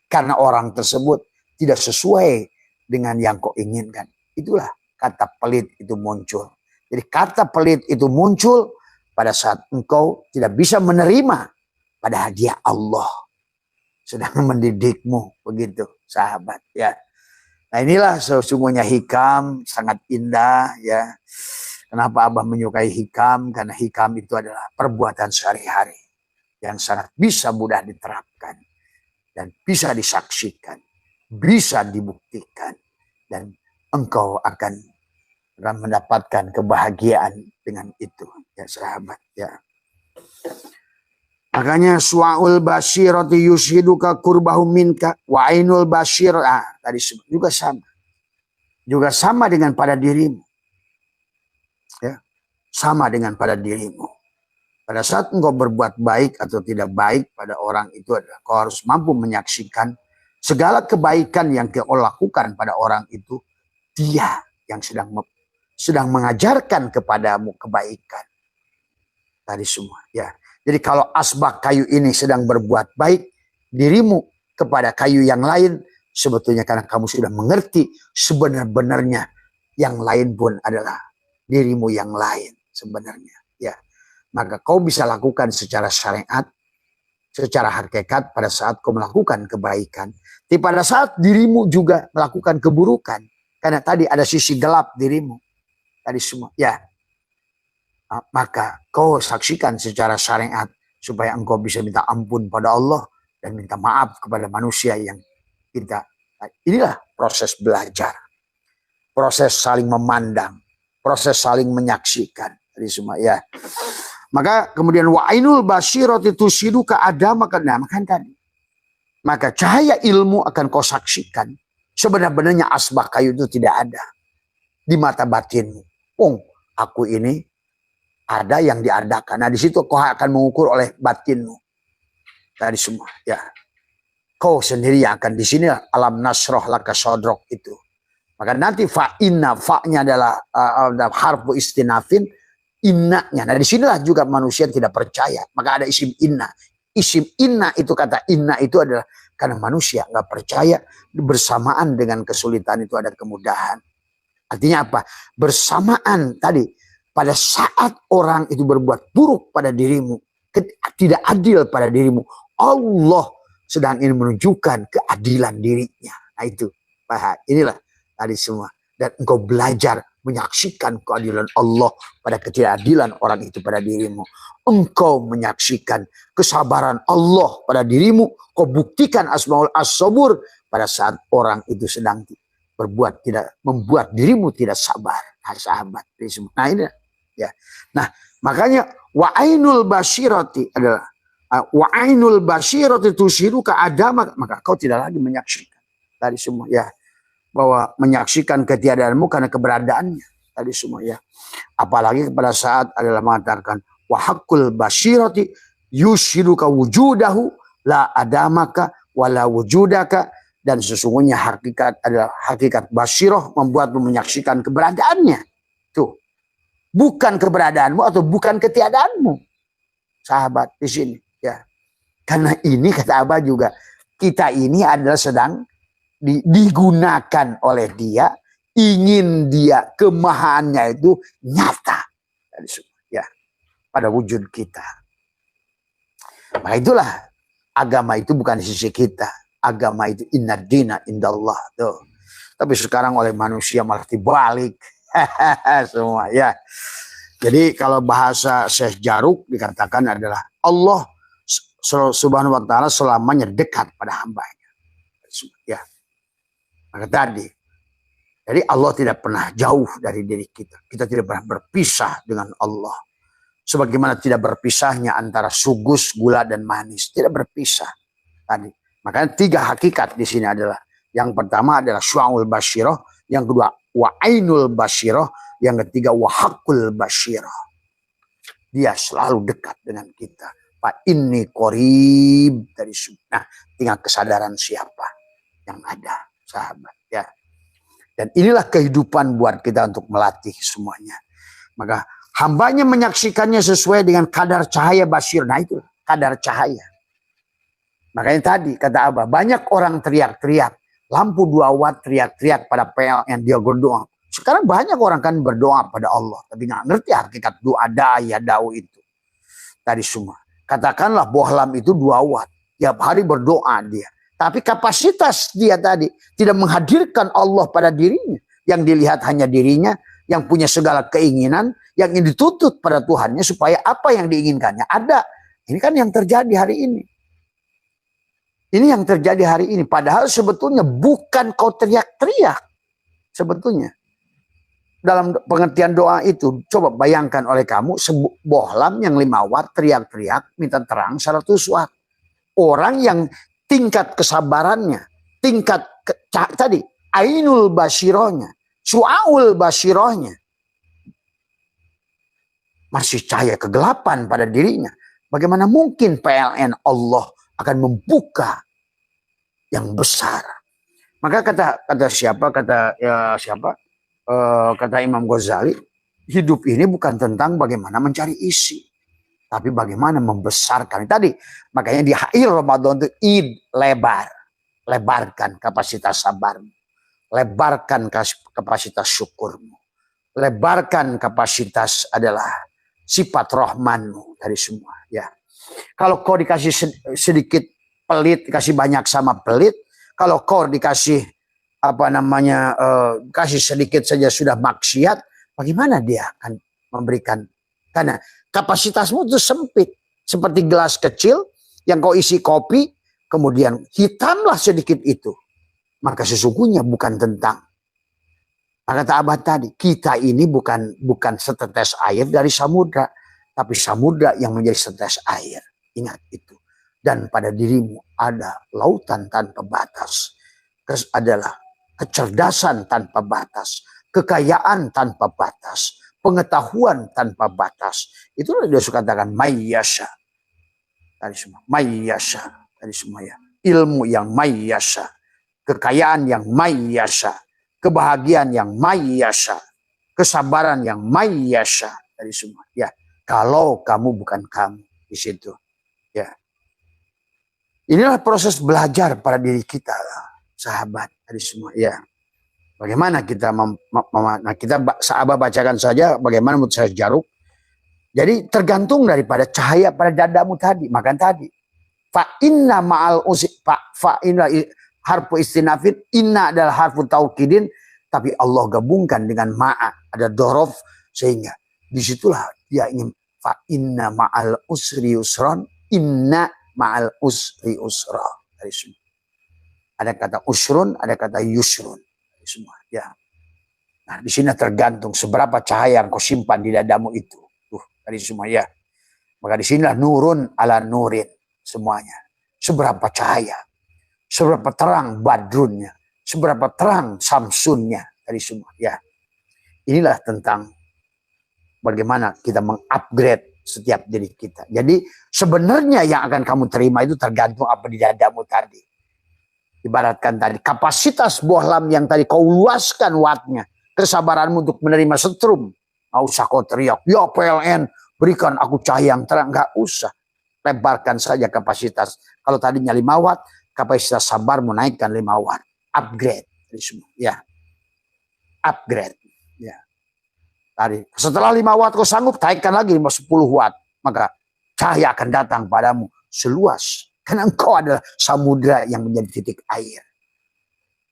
Karena orang tersebut tidak sesuai dengan yang kau inginkan. Itulah kata pelit itu muncul. Jadi kata pelit itu muncul pada saat engkau tidak bisa menerima padahal dia Allah sedang mendidikmu, begitu sahabat ya. Nah inilah sesungguhnya hikam sangat indah ya. Kenapa Abah menyukai hikam? Karena hikam itu adalah perbuatan sehari-hari yang sangat bisa mudah diterapkan dan bisa disaksikan, bisa dibuktikan, dan engkau akan mendapatkan kebahagiaan dengan itu ya sahabat ya. Makanya su'ul basyirati yushiduka kurbahu minka wa ainul basyir tadi juga sama. Juga sama dengan pada dirimu. Ya. Sama dengan pada dirimu. Pada saat engkau berbuat baik atau tidak baik pada orang itu adalah kau harus mampu menyaksikan segala kebaikan yang kau lakukan pada orang itu, dia yang sedang mengajarkan kepadamu kebaikan. Tadi semua ya. Jadi kalau asbak kayu ini sedang berbuat baik dirimu kepada kayu yang lain, sebetulnya karena kamu sudah mengerti sebenar-benarnya yang lain pun adalah dirimu yang lain sebenarnya ya. Maka kau bisa lakukan secara syariat, secara hakikat pada saat kau melakukan kebaikan. Tapi pada saat dirimu juga melakukan keburukan, karena tadi ada sisi gelap dirimu tadi semua ya. Maka kau saksikan secara syariat supaya engkau bisa minta ampun pada Allah dan minta maaf kepada manusia yang kita. Inilah proses belajar, proses saling memandang, proses saling menyaksikan tadi semua ya. Maka kemudian wa ainul basyirati tusiduka adama kana makan tadi. Maka cahaya ilmu akan kau saksikan sebenarnya asbak kayu itu tidak ada di mata batinmu. Aku ini ada yang diadakan. Nah di situ kau akan mengukur oleh batinmu. Tadi semua ya. Kau sendiri yang akan di sini alam nasroh laka sodrok itu. Maka nanti fa'inna, fa'nya adalah harfu istinafin, innanya. Nah di sinilah juga manusia tidak percaya. Maka ada isim inna. Isim inna itu kata inna itu adalah karena manusia nggak percaya bersamaan dengan kesulitan itu ada kemudahan. Artinya apa? Bersamaan tadi. Pada saat orang itu berbuat buruk pada dirimu, tidak adil pada dirimu, Allah sedang ingin menunjukkan keadilan dirinya. Nah itu, inilah tadi semua. Dan engkau belajar menyaksikan keadilan Allah pada ketidakadilan orang itu pada dirimu. Engkau menyaksikan kesabaran Allah pada dirimu. Kau buktikan asmaul as-sabur pada saat orang itu sedang membuat dirimu tidak sabar. Nah, sahabat. Nah ini ya. Nah, makanya wa ainul basyirati adalah wa ainul basyirati tusiruka adama, maka kau tidak lagi menyaksikan tadi semua ya, bahwa menyaksikan ketiadaanmu karena keberadaannya tadi semua ya. Apalagi pada saat adalah mengatakan wa haqqul basyirati yushiruka wujudahu la adamaka wala wujudaka, dan sesungguhnya hakikat adalah hakikat basyirah membuatmu menyaksikan keberadaannya. Tuh. Bukan keberadaanmu atau bukan ketiadaanmu. Sahabat di sini ya. Karena ini kata Abah juga, kita ini adalah sedang digunakan oleh dia, ingin dia kemahaannya itu nyata ya pada wujud kita. Maka itulah agama itu bukan di sisi kita, agama itu inna dina indallah tuh. Tapi sekarang oleh manusia malah dibalik semua ya. Jadi kalau bahasa Syekh Jaruk dikatakan adalah Allah subhanahu wa ta'ala selamanya dekat pada hambanya ya. Maka tadi, jadi Allah tidak pernah jauh dari diri kita. Kita tidak pernah berpisah dengan Allah. Sebagaimana tidak berpisahnya antara sugus, gula, dan manis. Tidak berpisah. Tadi. Makanya 3 hakikat di sini adalah. Yang pertama adalah syu'aul basyirah. Yang kedua, wa'ainul basyirah. Yang ketiga, wahakul basyirah. Dia selalu dekat dengan kita. Pak ini qorib dari sunnah. Tinggal kesadaran siapa yang ada. Sahabat ya. Dan inilah kehidupan buat kita untuk melatih semuanya. Maka hambanya menyaksikannya sesuai dengan kadar cahaya basyir. Nah itu kadar cahaya. Makanya tadi kata Abah, banyak orang teriak-teriak. Lampu 2 watt teriak-teriak pada PLN dia berdoa. Sekarang banyak orang kan berdoa pada Allah. Tapi nggak ngerti hakikat doa daya dau itu. Tadi semua. Katakanlah bohlam itu 2 watt. Tiap hari berdoa dia. Tapi kapasitas dia tadi tidak menghadirkan Allah pada dirinya. Yang dilihat hanya dirinya, yang punya segala keinginan, yang ingin dituntut pada Tuhannya supaya apa yang diinginkannya ada. Ini kan yang terjadi hari ini. Ini yang terjadi hari ini. Padahal sebetulnya bukan kau teriak-teriak. Sebetulnya. Dalam pengertian doa itu, coba bayangkan oleh kamu, bohlam yang 5 watt teriak-teriak, minta terang 100 watt. Orang yang tingkat kesabarannya, tingkat tadi ainul basyirohnya, su'aul basyirohnya masih cahaya kegelapan pada dirinya. Bagaimana mungkin PLN Allah akan membuka yang besar? Maka kata Imam Ghazali, hidup ini bukan tentang bagaimana mencari isi, tapi bagaimana membesarkan. Tadi makanya di akhir Ramadan itu id lebar. Lebarkan kapasitas sabarmu. Lebarkan kapasitas syukurmu. Lebarkan kapasitas adalah sifat rahmanmu dari semua. Ya. Kalau kau dikasih sedikit pelit, dikasih banyak sama pelit. Kalau kau dikasih kasih sedikit saja sudah maksiat, bagaimana dia akan memberikan? Karena kapasitasmu itu sempit. Seperti gelas kecil yang kau isi kopi, kemudian hitamlah sedikit itu. Maka sesungguhnya bukan tentang. Maka kata Abah tadi, kita ini bukan setetes air dari samudra. Tapi samudra yang menjadi setetes air. Ingat itu. Dan pada dirimu ada lautan tanpa batas. Adalah kecerdasan tanpa batas. Kekayaan tanpa batas. Pengetahuan tanpa batas. Itulah dia suka katakan mayyasha. Tadi semua. Mayyasha. Tadi semua ya. Ilmu yang mayyasha. Kekayaan yang mayyasha. Kebahagiaan yang mayyasha. Kesabaran yang mayyasha. Tadi semua. Ya. Kalau kamu bukan kamu. Di situ. Ya. Inilah proses belajar pada diri kita. Sahabat. Tadi semua. Ya. Bagaimana kita kita Abah bacakan saja bagaimana menurut saya Jaruk. Jadi tergantung daripada cahaya pada dadamu tadi, makan tadi. Fa inna ma'al usri fa inna harfu istinafin, inna adalah harfu taukidin, tapi Allah gabungkan dengan ma'a, ada dorof, sehingga disitulah dia ingin fa inna ma'al usri usron, inna ma'al usri usra. Dari semua. Ada kata usrun, ada kata yusrun. Semua ya. Nah, di sini tergantung seberapa cahaya yang kau simpan di dadamu itu. Tadi semua ya. Maka di sinilah nurun ala nurin semuanya. Seberapa cahaya, seberapa terang badrunnya, seberapa terang samsunnya tadi semua ya. inilah tentang bagaimana kita mengupgrade setiap diri kita. Jadi sebenarnya yang akan kamu terima itu tergantung apa di dadamu tadi. Ibaratkan tadi kapasitas bohlam yang tadi kau luaskan wattnya, kesabaranmu untuk menerima setrum. Nggak usah kau teriak, ya PLN berikan aku cahaya yang terang. Nggak usah, lebarkan saja kapasitas. Kalau tadinya 5 watt, kapasitas sabarmu naikkan 5 watt. Upgrade, ya, upgrade. Ya. Tadi setelah 5 watt kau sanggup, naikkan lagi 10 watt, maka cahaya akan datang padamu seluas. Karena engkau adalah samudra yang menjadi titik air.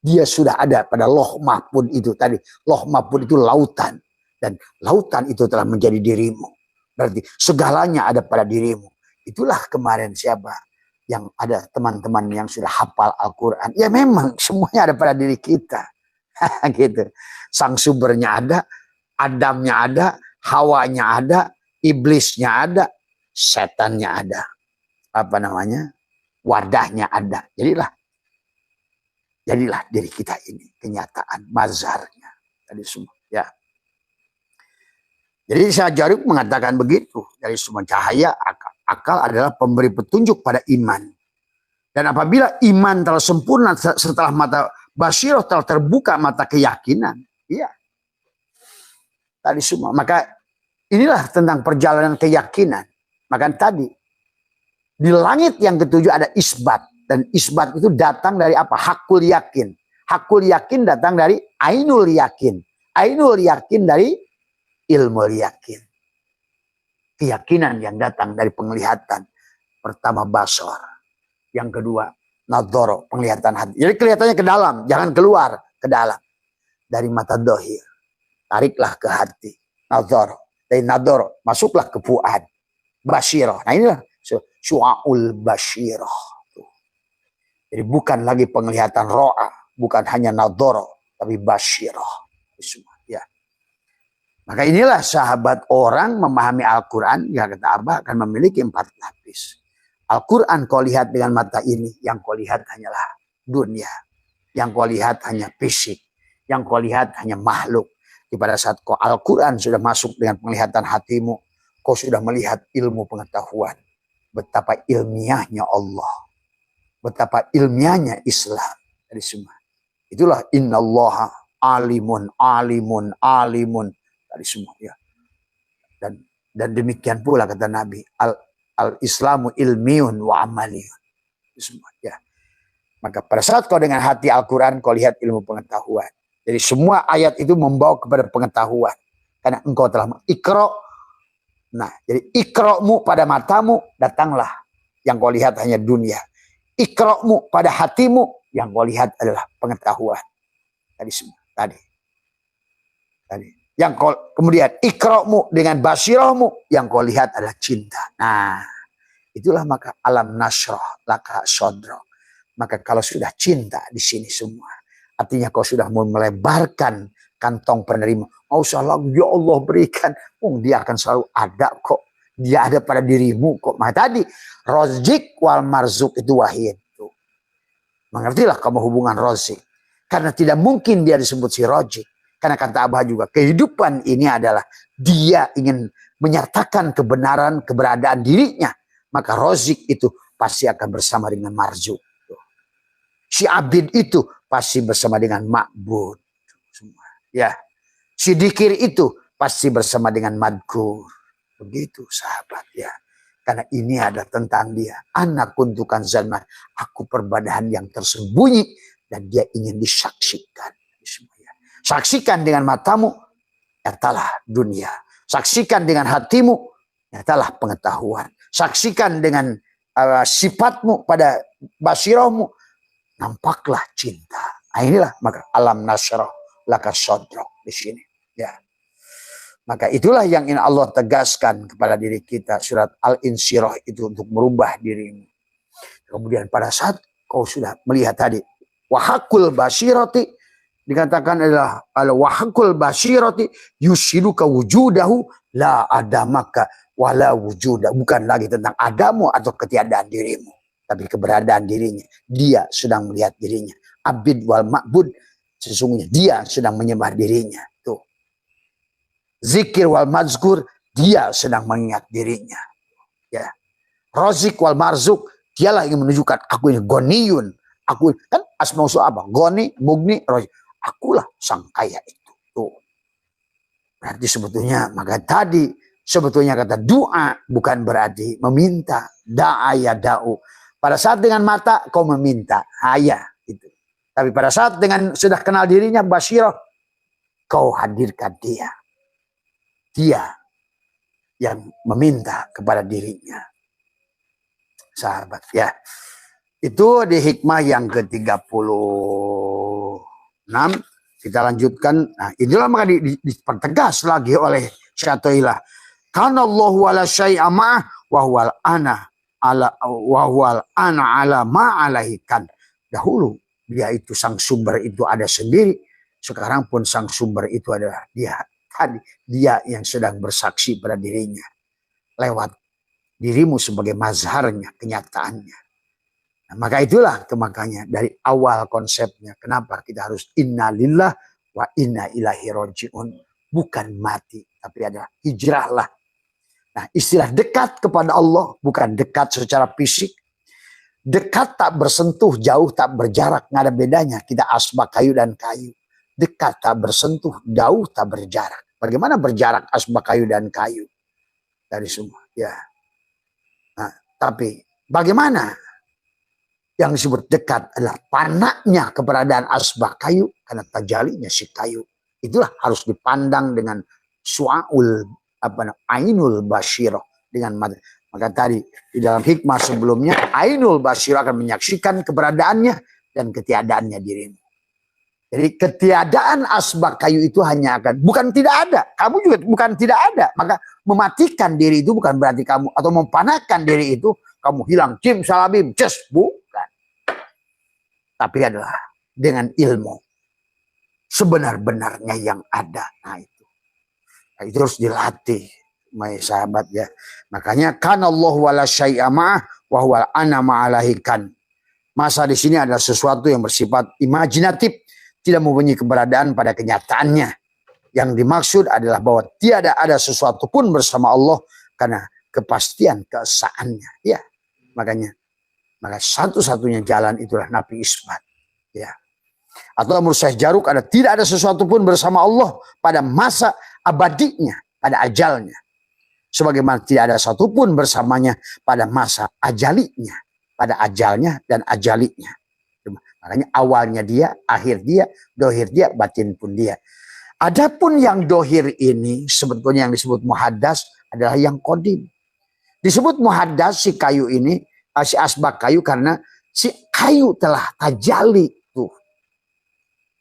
Dia sudah ada pada Loh Mahfud itu tadi. Loh Mahfud itu lautan. Dan lautan itu telah menjadi dirimu. Berarti segalanya ada pada dirimu. Itulah kemarin siapa yang ada teman-teman yang sudah hafal Al-Quran. Ya memang semuanya ada pada diri kita. Gitu. Sang sumbernya ada, Adamnya ada, Hawanya ada, iblisnya ada, setannya ada. Apa namanya? Wadahnya ada. Jadilah diri kita ini kenyataan mazharnya tadi semua, ya. Jadi Syekh Jaruk mengatakan begitu, dari semua cahaya akal adalah pemberi petunjuk pada iman. Dan apabila iman telah sempurna setelah mata basiroh telah terbuka mata keyakinan, iya. Tadi semua, maka inilah tentang perjalanan keyakinan. Maka tadi di langit yang ketujuh ada isbat. Dan isbat itu datang dari apa? Hakul yakin. Hakul yakin datang dari ainul yakin. Ainul yakin dari ilmu yakin. Keyakinan yang datang dari penglihatan. Pertama basor. Yang kedua nadhoro, penglihatan hati. Jadi kelihatannya ke dalam, jangan keluar, ke dalam. Dari mata dohir. Tariklah ke hati. Nadhoro. Dari nadhoro, masuklah ke fuad. Basyirah. Nah inilah syu'aul basyirah. Jadi bukan lagi penglihatan ro'a, bukan hanya nadhoro, tapi basyirah. Ya. Maka inilah sahabat orang memahami Al-Quran, ya kata Abah akan memiliki 4 lapis. Al-Quran kau lihat dengan mata ini, yang kau lihat hanyalah dunia. Yang kau lihat hanya fisik, yang kau lihat hanya makhluk. Di pada saat kau Al-Quran sudah masuk dengan penglihatan hatimu, kau sudah melihat ilmu pengetahuan. Betapa ilmiahnya Allah. Betapa ilmiahnya Islam. Dari semua. Itulah innallaha alimun, alimun, alimun. Dari semua. Ya. Dan demikian pula kata Nabi. Al-Islamu ilmiun wa amaliyun. Semua. Ya. Maka pada saat kau dengan hati Al-Quran, kau lihat ilmu pengetahuan. Jadi semua ayat itu membawa kepada pengetahuan. Karena engkau telah mengikra. Nah, jadi ikra'mu pada matamu, datanglah. Yang kau lihat hanya dunia. Ikra'mu pada hatimu, yang kau lihat adalah pengetahuan. Tadi semua. Tadi. Yang kau, kemudian ikra'mu dengan basirahmu, yang kau lihat adalah cinta. Nah, itulah maka alam nasrah laka sodro. Maka kalau sudah cinta di sini semua, artinya kau sudah mau melebarkan kantong penerima. Mau salah, ya Allah berikan. Dia akan selalu ada kok. Dia ada pada dirimu kok. Maka tadi, rozik wal marzuk itu wahid. Mengertilah kamu hubungan rozik. Karena tidak mungkin dia disebut si rozik. Karena kata Abah juga, kehidupan ini adalah dia ingin menyatakan kebenaran, keberadaan dirinya. Maka rozik itu pasti akan bersama dengan marzuk. Si abid itu pasti bersama dengan ma'bud. Ya. Si dikir itu pasti bersama dengan madkur. Begitu sahabat ya. Karena ini ada tentang dia. Anak kuntukan zaman. Aku perbadahan yang tersembunyi. Dan dia ingin disaksikan. Saksikan dengan matamu. Nyatalah dunia. Saksikan dengan hatimu. Nyatalah pengetahuan. Saksikan dengan sifatmu pada basirahmu. Nampaklah cinta. Nah inilah maka alam nasrah laka sodrok di sini. Ya. Maka itulah yang ingin Allah tegaskan kepada diri kita. Surat Al-Insyirah itu untuk merubah dirimu. Kemudian pada saat kau sudah melihat tadi. Wahakul basirati. Dikatakan adalah wahakul basirati. Yusiduka wujudahu. La adamaka wala wujudah. Bukan lagi tentang adamu atau ketiadaan dirimu. Tapi keberadaan dirinya. Dia sedang melihat dirinya. Abid wal ma'bud. Sesungguhnya dia sedang menyembah dirinya. Tuh. Zikir wal mazkur, dia sedang mengingat dirinya. Ya. Rozik wal marzuk, dialah yang menunjukkan aku ini goniyun. Aku kan asma usul apa? Goni, mugni, rozik. Akulah sang kaya itu. Tuh. Berarti sebetulnya, maka tadi sebetulnya kata doa bukan berarti meminta. Da'a ya da'u. Pada saat dengan mata kau meminta, haya itu. Tapi pada saat dengan sudah kenal dirinya, basyirah, kau hadirkan dia. Dia yang meminta kepada dirinya. Sahabat ya. Itu di hikmah yang ke-36. Kita lanjutkan. Nah, inilah maka dipertegas lagi oleh Syaikhullah. Kana Allahu ala syai'a ma'ah wa huwal ana ala ma'alaihi kan. Dahulu dia itu sang sumber itu ada sendiri. Sekarang pun sang sumber itu adalah dia. Tadi dia yang sedang bersaksi pada dirinya lewat dirimu sebagai mazharnya, kenyataannya. Nah, maka itulah makanya dari awal konsepnya kenapa kita harus innalillah wa inna ilaihi rajiun, bukan mati tapi adalah hijrahlah. Nah, istilah dekat kepada Allah bukan dekat secara fisik. Dekat tak bersentuh, jauh tak berjarak, nggak ada bedanya. Kita asbak kayu dan kayu. Dekat tak bersentuh, jauh tak berjarak. Bagaimana berjarak asbak kayu dan kayu? Dari semua, ya. Nah, tapi bagaimana yang disebut dekat adalah panaknya keberadaan asbak kayu karena tajalinya si kayu. Itulah harus dipandang dengan su'aul ainul basyirah dengan mata. Maka tadi di dalam hikmah sebelumnya ainul basyirah akan menyaksikan keberadaannya dan ketiadaannya dirimu. Jadi ketiadaan asbak kayu itu hanya akan, bukan tidak ada. Kamu juga bukan tidak ada. Maka mematikan diri itu bukan berarti kamu, atau mempanahkan diri itu kamu hilang. Cim salabim, ces, bukan. Tapi adalah dengan ilmu. Sebenar-benarnya yang ada. Nah itu. Nah, itu harus dilatih. My sahabat ya. Makanya kanallahu wala syai'a ma'ah wa huwal ana ma'alahikan. Masa di sini adalah sesuatu yang bersifat imajinatif. Tidak mempunyai keberadaan pada kenyataannya. Yang dimaksud adalah bahwa tiada ada sesuatu pun bersama Allah karena kepastian keesaannya. Ya, maka satu-satunya jalan itulah nafi isbat. Ya. Atau menurut Syekh Jaruk ada tidak ada sesuatu pun bersama Allah pada masa abadinya, pada ajalnya. Sebagaimana tidak ada satupun bersamanya pada masa ajalinya, pada ajalnya dan ajalinya. Makanya awalnya dia, akhir dia, dohir dia, batin pun dia. Adapun yang dohir ini sebetulnya yang disebut muhaddas adalah yang kodim. Disebut muhaddas si kayu ini, si asbak kayu karena si kayu telah tajali tuh.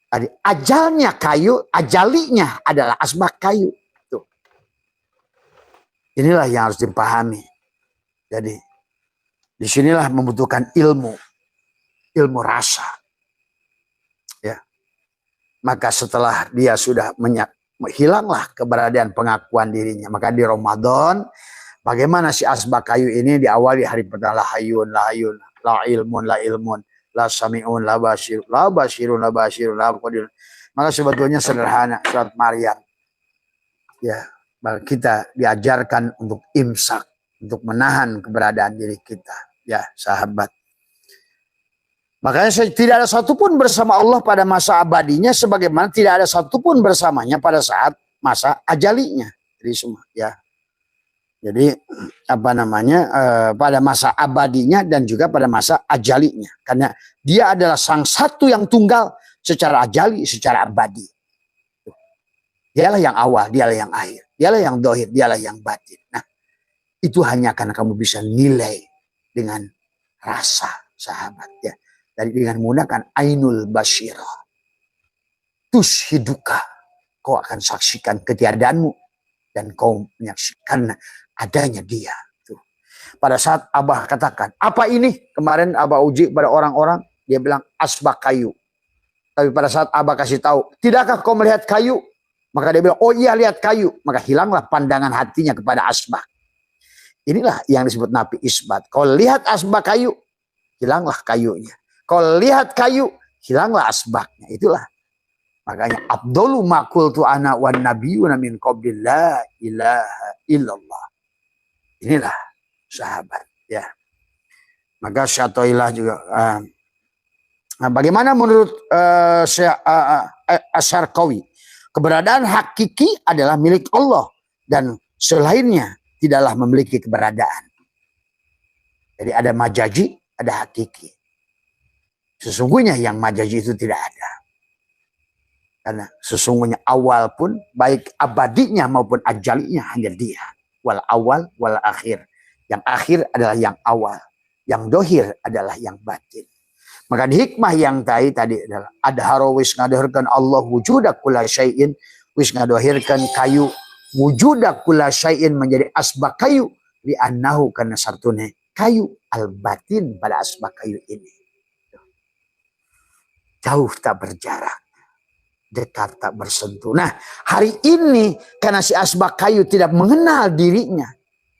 Jadi ajalnya kayu, ajalinya adalah asbak kayu. Tuh. Inilah yang harus dipahami. Jadi disinilah membutuhkan ilmu rasa. Ya. Maka setelah dia sudah hilanglah keberadaan pengakuan dirinya. Maka di Ramadan, bagaimana si asbak kayu ini diawali hari pertama la hayun, la ilmun, la sami'un, la basirun, la qadirun. Maka sebetulnya sederhana surat Maryam. Ya, kita diajarkan untuk imsak, untuk menahan keberadaan diri kita. Ya, sahabat. Makanya tidak ada satupun bersama Allah pada masa abadinya sebagaimana tidak ada satupun bersamanya pada saat masa ajalinya. Jadi semua ya. Jadi pada masa abadinya dan juga pada masa ajalinya. Karena dia adalah sang satu yang tunggal secara ajali, secara abadi. Dialah yang awal, dialah yang akhir. Dialah yang dohir, dialah yang batin. Nah, itu hanya karena kamu bisa nilai dengan rasa, sahabat ya. Dari dengan menggunakan ainul basyirah. Tushiduka. Kau akan saksikan ketiadaanmu. Dan kau menyaksikan adanya dia. Tuh. Pada saat Abah katakan, apa ini? Kemarin Abah uji pada orang-orang. Dia bilang asbak kayu. Tapi pada saat Abah kasih tahu, tidakkah kau melihat kayu? Maka dia bilang, oh iya lihat kayu. Maka hilanglah pandangan hatinya kepada asbak. Inilah yang disebut nafi isbat. Kau lihat asbak kayu, hilanglah kayunya. Kalau lihat kayu, hilanglah asbaknya. Itulah Makanya afdalu ma qultu ana wan nabiyyuna min qabli la ilaha illallah. Inilah sahabat ya. Maka Syatoilah juga bagaimana menurut Asyarqawi? Keberadaan hakiki adalah milik Allah dan selainnya tidaklah memiliki keberadaan. Jadi ada majazi, ada hakiki. Sesungguhnya yang majazi itu tidak ada. Karena sesungguhnya awal pun baik abadinya maupun ajalinya hanya dia. Wal awal wal akhir. Yang akhir adalah yang awal. Yang dohir adalah yang batin. Maka di hikmah yang tadi adalah adharo wis ngadohirkan Allah wujuda kula syai'in. Wis ngadohirkan kayu wujuda kula syai'in menjadi asbak kayu. Li'annahu karena sartune kayu al batin pada asbak kayu ini. Jauh tak berjarak. Dekat tak bersentuh. Nah, hari ini karena si asbak kayu tidak mengenal dirinya,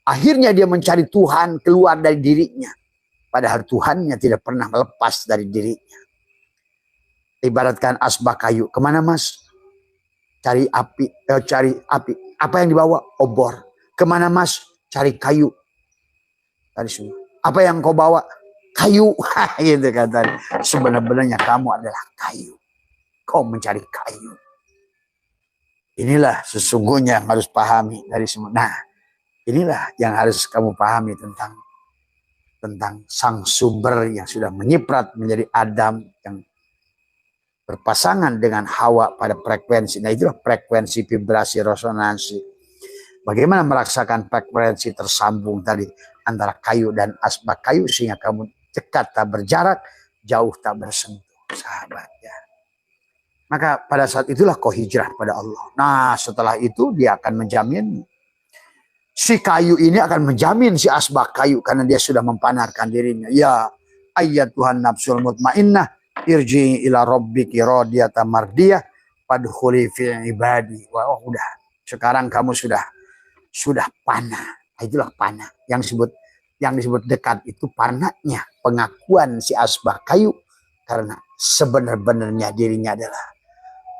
akhirnya dia mencari Tuhan keluar dari dirinya. Padahal Tuhannya tidak pernah melepas dari dirinya. Ibaratkan asbak kayu, kemana mas? Cari api, cari api. Apa yang dibawa? Obor. Kemana mas? Cari kayu. Tadi semua. Apa yang kau bawa? Kayu. Gitu kata. Sebenarnya kamu adalah kayu. Kau mencari kayu. Inilah sesungguhnya yang harus pahami dari semua. Nah, inilah yang harus kamu pahami tentang sang sumber yang sudah menyiprat menjadi Adam yang berpasangan dengan Hawa pada frekuensi. Nah, itulah frekuensi vibrasi resonansi. Bagaimana merasakan frekuensi tersambung tadi antara kayu dan asbak kayu sehingga kamu dekat tak berjarak, jauh tak bersentuh, sahabat ya. Maka pada saat itulah kau hijrah pada Allah. Nah setelah itu dia akan menjamin. Si kayu ini akan menjamin si asbak kayu. Karena dia sudah mempanarkan dirinya. Ya ayat Tuhan nafsul mutmainnah. Irji'i ila rabbiki radiyatan mardiyah. Fadkhuli fi ibadi. Wah udah. Sekarang kamu sudah panah. Itulah panah. Yang disebut dekat itu panahnya. Pengakuan si asbak kayu. Karena sebenar-benarnya dirinya adalah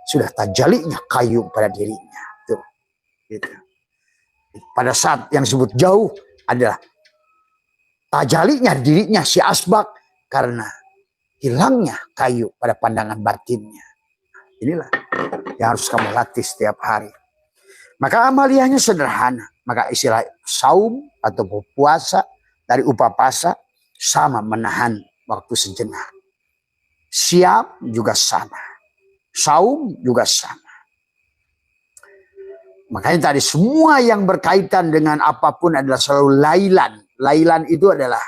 sudah tajalinya kayu pada dirinya. Tuh, gitu. Pada saat yang disebut jauh adalah tajalinya dirinya si asbak karena hilangnya kayu pada pandangan batinnya. Inilah yang harus kamu latih setiap hari. Maka amaliyahnya sederhana. Maka istilah saum atau puasa dari upapasa sama menahan waktu sejenak. Siap juga sama. Saum juga sama. Makanya tadi semua yang berkaitan dengan apapun adalah selalu lailan. Lailan itu adalah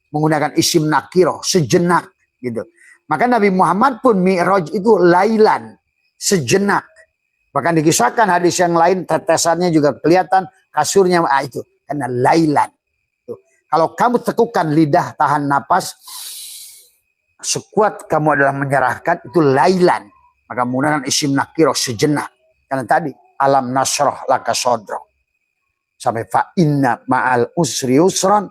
menggunakan isim nakiro, sejenak gitu. Maka Nabi Muhammad pun Mi'raj itu lailan, sejenak. Bahkan dikisahkan hadis yang lain tetesannya juga kelihatan kasurnya itu karena lailan. Tuh. Kalau kamu tekukan lidah, tahan napas, sekuat kamu adalah menyerahkan itu lailan. Maka menggunakan isim nakiro sejenak. Karena tadi alam nasroh laka sodro. Sampai fa inna ma'al usri usran.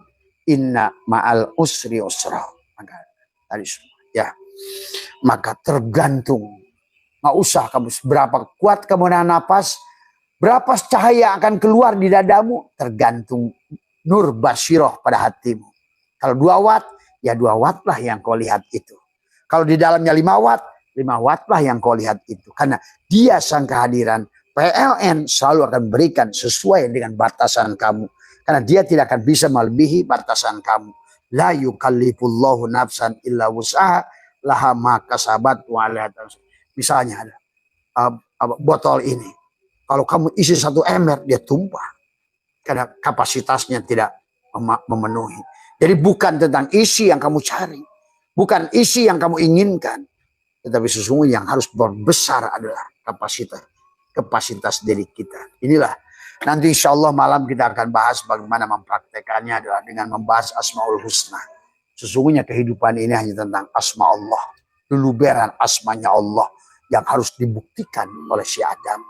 Inna ma'al usri usra. Maka tadi semua. Ya. Maka tergantung. Nggak usah kamu berapa kuat kamu nahan napas. Berapa cahaya akan keluar di dadamu. Tergantung nur basiroh pada hatimu. Kalau 2 watt. Ya 2 watt lah yang kau lihat itu. Kalau di dalamnya 5 watt. 5 watt lah yang kau lihat itu. Karena dia sang kehadiran PLN selalu akan berikan sesuai dengan batasan kamu. Karena dia tidak akan bisa melebihi batasan kamu. La yukallifullahu nafsan illa wus'aha laha ma kasabat wa alaiha. Misalnya ada botol ini. Kalau kamu isi 1 ember dia tumpah. Karena kapasitasnya tidak memenuhi. Jadi bukan tentang isi yang kamu cari. Bukan isi yang kamu inginkan. Tetapi sesungguhnya yang harus berbesar adalah kapasitas diri kita. Inilah nanti insya Allah malam kita akan bahas bagaimana mempraktekannya adalah dengan membahas Asmaul Husna. Sesungguhnya kehidupan ini hanya tentang asma Allah. Luluberan asmanya Allah yang harus dibuktikan oleh si Adam.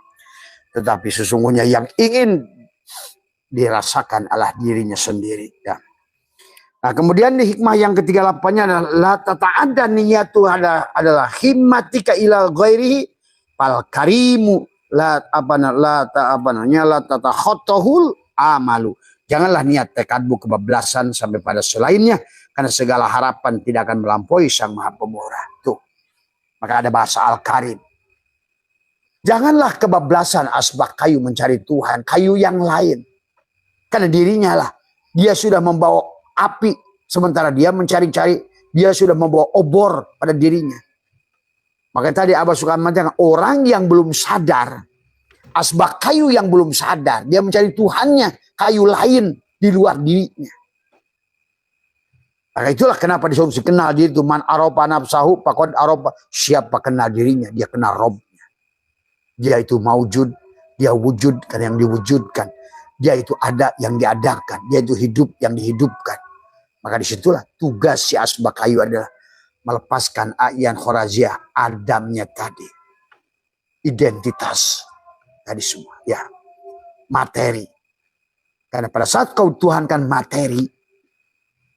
Tetapi sesungguhnya yang ingin dirasakan adalah dirinya sendiri. Ya. Nah, kemudian di hikmah yang ke-38-nya adalah la tata'adda niyatu adalah himmatika ila ghairihi Fal karimu la tatakhotohul amalu. Janganlah niat tekadmu kebablasan sampai pada selainnya, karena segala harapan tidak akan melampaui Sang Maha Pemurah. Tuh. Maka ada bahasa Al-Karim. Janganlah kebablasan asbak kayu mencari Tuhan, kayu yang lain. Karena dirinya lah, dia sudah membawa api, sementara dia mencari-cari, dia sudah membawa obor pada dirinya. Maka tadi Abah suka mengatakan, orang yang belum sadar, asbak kayu yang belum sadar, dia mencari Tuhannya, kayu lain di luar dirinya. Maka itulah kenapa disuruh kenal diri itu. Man aropa nafsahu faqad aropa. Siapa kenal dirinya, dia kenal Robnya. Dia itu maujud, dia wujud karena yang diwujudkan. Dia itu ada yang diadakan, dia itu hidup yang dihidupkan. Maka disitulah tugas si asbak kayu adalah melepaskan A'yan Khoraziah, Adamnya tadi. Identitas tadi semua, ya. Materi. Karena pada saat kau tuhankan materi,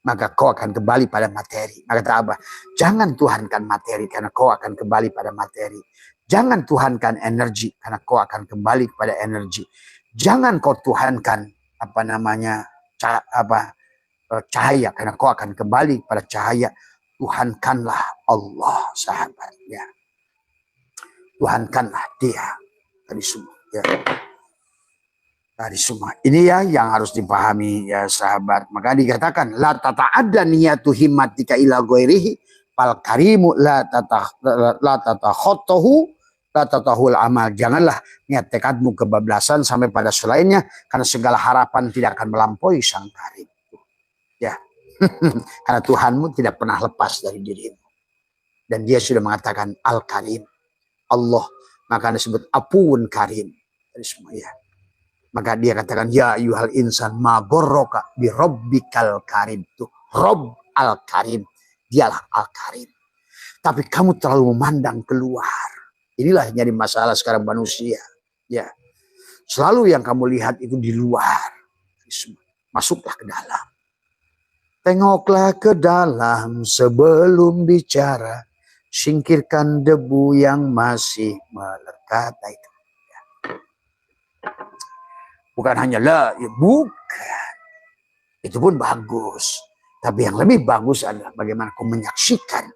maka kau akan kembali pada materi. Maka kata Abah, jangan tuhankan materi karena kau akan kembali pada materi. Jangan tuhankan energi karena kau akan kembali pada energi. Jangan kau tuhankan cahaya karena kau akan kembali pada cahaya. Tuhankanlah Allah, sahabatnya. Tuhankanlah dia. Tadi semua, ya. Tadi semua. Ini ya yang harus dipahami ya sahabat. Maka dikatakan la tata'adda niyatu himmatika ila ghairihi fal karimu la tatakhotohu la tatahul amal. Janganlah niat tekadmu kebablasan sampai pada selainnya, karena segala harapan tidak akan melampaui Sang Karim. Ya. Karena Tuhanmu tidak pernah lepas dari dirimu. Dan dia sudah mengatakan Al-Karim. Allah. Maka disebut Apuun Karim. Tadi semua ya. Maka dia katakan, ya ayuhal insan ma gorroka bi rabbikal karim. Tuh, Rob Al-Karim. Dialah Al-Karim. Tapi kamu terlalu memandang keluar. Inilah yang jadi masalah sekarang manusia. Ya. Selalu yang kamu lihat itu di luar. Masuklah ke dalam. Tengoklah ke dalam sebelum bicara. Singkirkan debu yang masih melekat. Itu. Ya. Bukan hanya lah, ya bukan. Itu pun bagus. Tapi yang lebih bagus adalah bagaimana kau menyaksikan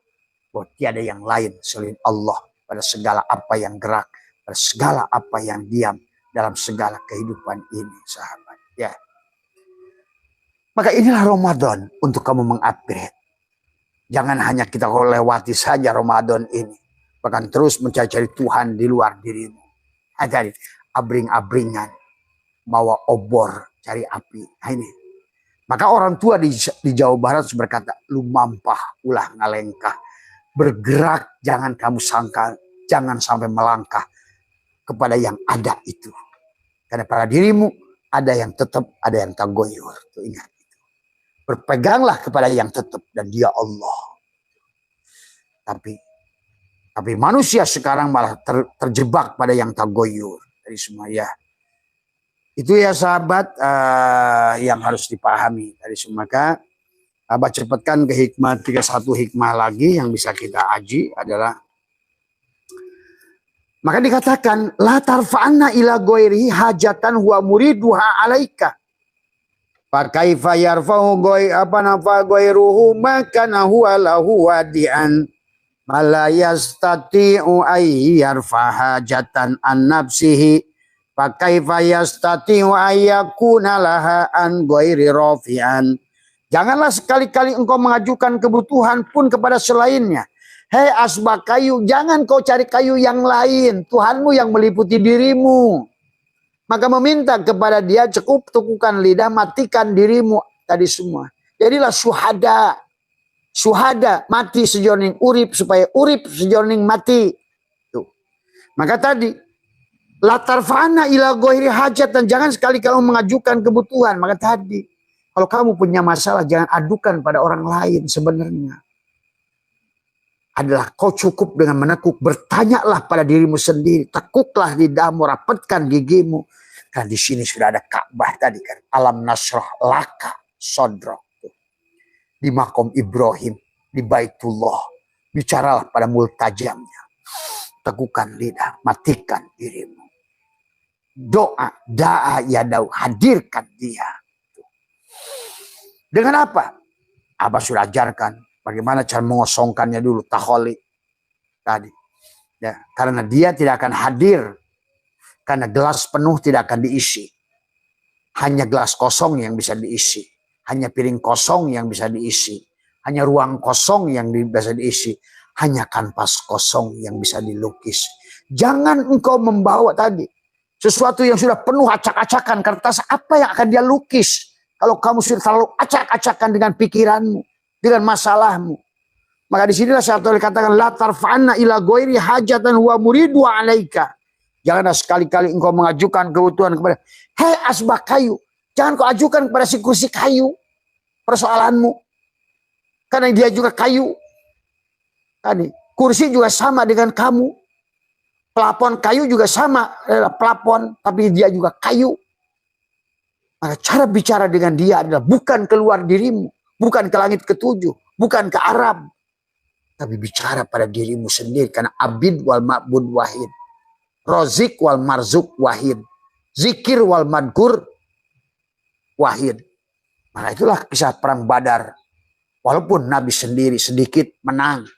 bahwa tiada yang lain selain Allah pada segala apa yang gerak, pada segala apa yang diam dalam segala kehidupan ini, sahabat. Ya. Maka inilah Ramadan untuk kamu mengupgrade. Jangan hanya kita lewati saja Ramadan ini. Bahkan terus mencari-cari Tuhan di luar dirimu. Cari abring-abringan. Bawa obor, cari api. Nah ini. Maka orang tua di Jawa Barat berkata, lu mampah ulah ngalengkah. Bergerak, jangan kamu sangka. Jangan sampai melangkah kepada yang ada itu. Karena pada dirimu ada yang tetap, ada yang tagoyur. Tuh ingat. Berpeganglah kepada yang tetap dan dia Allah. Tapi manusia sekarang malah terjebak pada yang tagoyur. Dari semua ya. Itu ya sahabat yang harus dipahami. Dari semua. Maka Abah cepatkan ke hikmah 31 hikmah lagi yang bisa kita aji adalah. Maka dikatakan la tarfa'anna ila ghairihi hajatan huwa muriduha alaika. Fakaifa yarfa'u ghairuhu makana huwa lahu wadi'an mala yastati'u ay yarfa hajatan an nafsihi fakaifa yastati'u ay yakuna laha an ghairi rafi'an. Janganlah sekali-kali engkau mengajukan kebutuhan pun kepada selainnya. Hei asbak kayu, jangan kau cari kayu yang lain. Tuhanmu yang meliputi dirimu. Maka meminta kepada dia, cukup tekukan lidah, matikan dirimu. Tadi semua. Jadilah syuhada. Syuhada, mati sejorning urip, supaya urip sejorning mati. Tuh. Maka tadi, latar fana ila ghairi hajat, dan jangan sekali kamu mengajukan kebutuhan. Maka tadi, kalau kamu punya masalah, jangan adukan pada orang lain sebenarnya. Adalah kau cukup dengan menekuk, bertanyalah pada dirimu sendiri, tekuklah lidahmu, rapatkan gigimu. Kan di sini sudah ada Ka'bah tadi kan, alam nasrah laka sodrok. Di makom Ibrahim, di Baitullah, bicaralah pada multajamnya. teguhkan lidah, matikan dirimu. Doa, da'a yadau, hadirkan dia. Dengan apa? Abah sudah ajarkan bagaimana cara mengosongkannya dulu, taholi tadi. Ya, karena dia tidak akan hadir, karena gelas penuh tidak akan diisi. Hanya gelas kosong yang bisa diisi. Hanya piring kosong yang bisa diisi. Hanya ruang kosong yang bisa diisi. Hanya kanvas kosong yang bisa dilukis. Jangan engkau membawa tadi sesuatu yang sudah penuh acak-acakan kertas. Apa yang akan dia lukis? Kalau kamu sudah terlalu acak-acakan dengan pikiranmu, dengan masalahmu. Maka disinilah saya katakan, la tarfa'anna ila ghairi hajatan huwa muridu alaika. Janganlah sekali-kali engkau mengajukan kebutuhan kepada, hei asbak kayu. Jangan kau ajukan kepada si kursi kayu persoalanmu. Karena dia juga kayu. Tadi, kursi juga sama dengan kamu. Plafon kayu juga sama, plafon, tapi dia juga kayu. Maka cara bicara dengan dia adalah bukan keluar dirimu, bukan ke langit ketujuh, bukan ke Arab. Tapi bicara pada dirimu sendiri. Karena abid wal ma'bud wahid. Rozik wal marzuk wahid. Zikir wal madkur wahid. Maka itulah kisah perang Badar. Walaupun Nabi sendiri sedikit menang.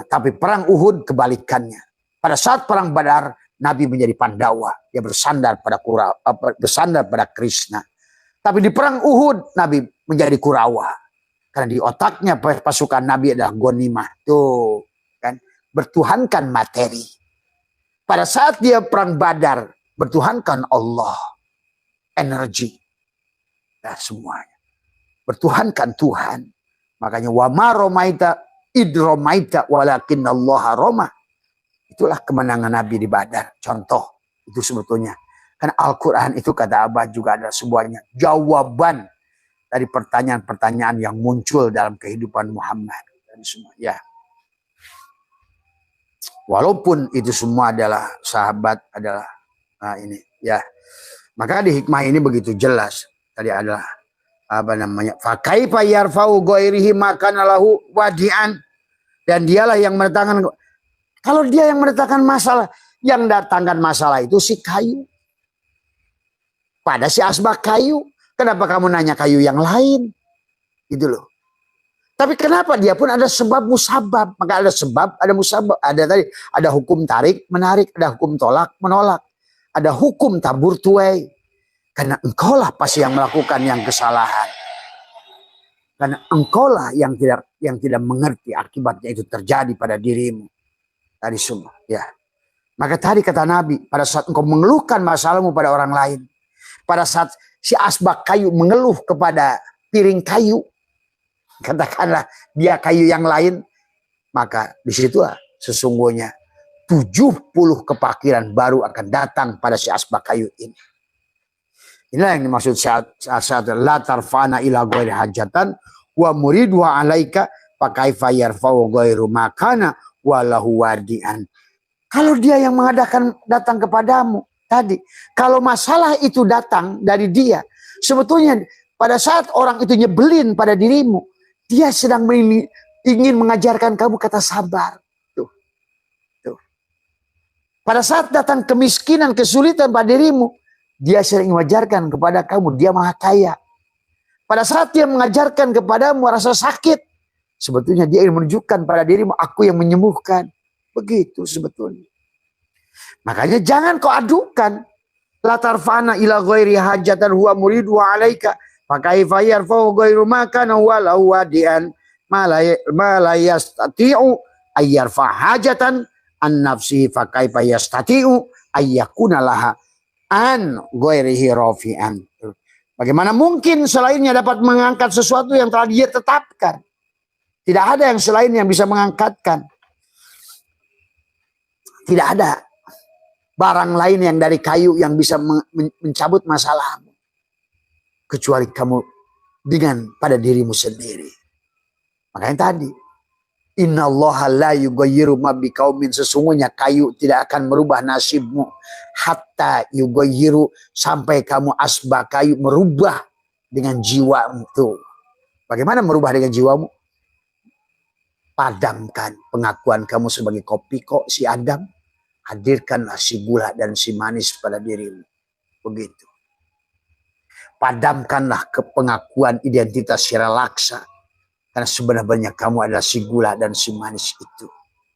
Tapi perang Uhud kebalikannya. Pada saat perang Badar, Nabi menjadi Pandawa. Dia bersandar pada Krishna. Tapi di perang Uhud, Nabi menjadi Kurawa. Karena di otaknya pasukan Nabi adalah gonimah. Tuh, kan? Bertuhankan materi. Pada saat dia perang Badar, bertuhankan Allah. Energi. Nah, semuanya. Bertuhankan Tuhan. Makanya, wa ma romaita id romaita walakin Allah roma. Itulah kemenangan Nabi di Badar. Contoh. Itu sebetulnya. Karena Al-Quran itu kata Abah juga adalah sebuahnya jawaban dari pertanyaan-pertanyaan yang muncul dalam kehidupan Muhammad dan semua. Ya. Walaupun itu semua adalah sahabat, adalah ini ya. Maka di hikmah ini begitu jelas. Tadi adalah apa namanya? Fa kaifa yarfa'u ghairihi makana lahu wadi'an. Dan dialah yang mendatangkan, kalau dia yang mendatangkan masalah, yang datangkan masalah itu si kayu. Pada si asbak kayu. Kenapa kamu nanya kayu yang lain? Gitu loh. Tapi kenapa dia pun ada sebab musabab. Maka ada sebab, ada musabab. Ada hukum tarik, menarik. Ada hukum tolak, menolak. Ada hukum tabur tuai. Karena engkaulah pasti yang melakukan yang kesalahan. Karena engkaulah yang tidak mengerti akibatnya itu terjadi pada dirimu. Tadi semua. Ya. Maka tadi kata Nabi, pada saat engkau mengeluhkan masalahmu pada orang lain. Pada saat si asbak kayu mengeluh kepada piring kayu, katakanlah dia kayu yang lain, maka disitulah sesungguhnya 70 kepakiran baru akan datang pada si asbak kayu ini. Inilah yang dimaksud saat la tarfana ila ghairi hajatan wa muridu alaika fa kaifa yarfa'u ghairu makana wa lahu wadi'an. Kalau dia yang datang kepadamu tadi, kalau masalah itu datang dari dia, sebetulnya pada saat orang itu nyebelin pada dirimu, dia sedang ingin mengajarkan kamu kata sabar. Tuh. Pada saat datang kemiskinan, kesulitan pada dirimu, dia sering mengajarkan kepada kamu, dia maha kaya. Pada saat dia mengajarkan kepadamu rasa sakit, sebetulnya dia ingin menunjukkan pada dirimu, aku yang menyembuhkan. Begitu sebetulnya. Makanya jangan kau adukan. La tarfana ila ghairi hajatan huwa muridu alaika. Fakaifa yarfa'u ghairu makana walau wadian ma la yastati'u ayyarfa hajatan an nafsihi fakaifa yastati'u ayyakuna laha an ghairihi rafi'an. Bagaimana mungkin selainnya dapat mengangkat sesuatu yang telah dia tetapkan? Tidak ada yang selain yang bisa mengangkatkan. Tidak ada barang lain yang dari kayu yang bisa mencabut masalahmu. Kecuali kamu dengan pada dirimu sendiri. Makanya tadi. Inna allaha la yughayyiru ma biqaumin. Sesungguhnya kayu tidak akan merubah nasibmu. Hatta yughayyiru. Sampai kamu asbak kayu merubah dengan jiwamu. Tuh. Bagaimana merubah dengan jiwamu? padamkan pengakuan kamu sebagai kopi kok si Adam, hadirkanlah si gula dan si manis pada dirimu. Begitu. Padamkanlah pengakuan identitas si relaksa. Karena sebenarnya kamu adalah si gula dan si manis itu.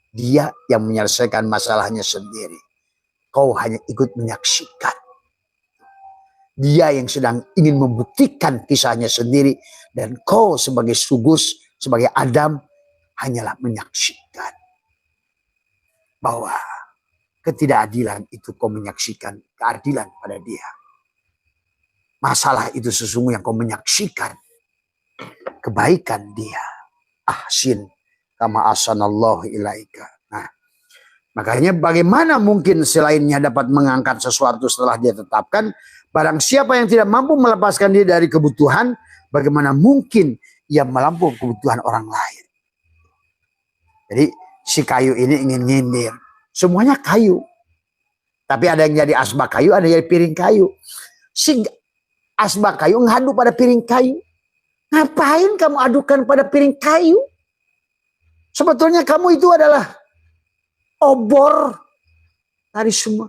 Dia yang menyelesaikan masalahnya sendiri. Kau hanya ikut menyaksikan. Dia yang sedang ingin membuktikan kisahnya sendiri. Dan kau sebagai Sugus, sebagai Adam, hanyalah menyaksikan. Bahwa ketidakadilan itu kau menyaksikan keadilan pada dia. Masalah itu sesungguhnya kau menyaksikan kebaikan dia. Ahsin kama ahsanallahu ilaika. Nah, makanya bagaimana mungkin selainnya dapat mengangkat sesuatu setelah dia tetapkan? Barang siapa yang tidak mampu melepaskan diri dari kebutuhan, bagaimana mungkin ia melampaui kebutuhan orang lain? Jadi si kayu ini ingin nyindir. Semuanya kayu. Tapi ada yang jadi asbak kayu, ada yang jadi piring kayu. Si asbak kayu ngadu pada piring kayu. Ngapain kamu adukan pada piring kayu? Sebetulnya kamu itu adalah obor dari semua.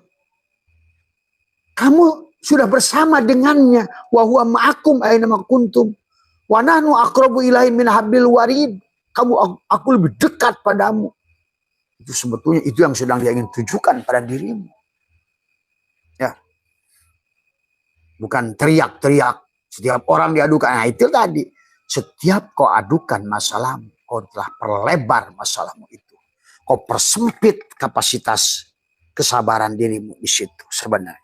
Kamu sudah bersama dengannya. Wa huwa ma'akum aina ma kuntum. Wa nahnu aqrabu ilaihi min hablil warid. Aku lebih dekat padamu. Itu sebetulnya itu yang sedang dia ingin tujukan pada dirimu. Ya. Bukan teriak-teriak. Setiap orang diadukan. Nah itu tadi. Setiap kau adukan masalahmu, kau telah perlebar masalahmu itu. Kau persempit kapasitas kesabaran dirimu di situ sebenarnya.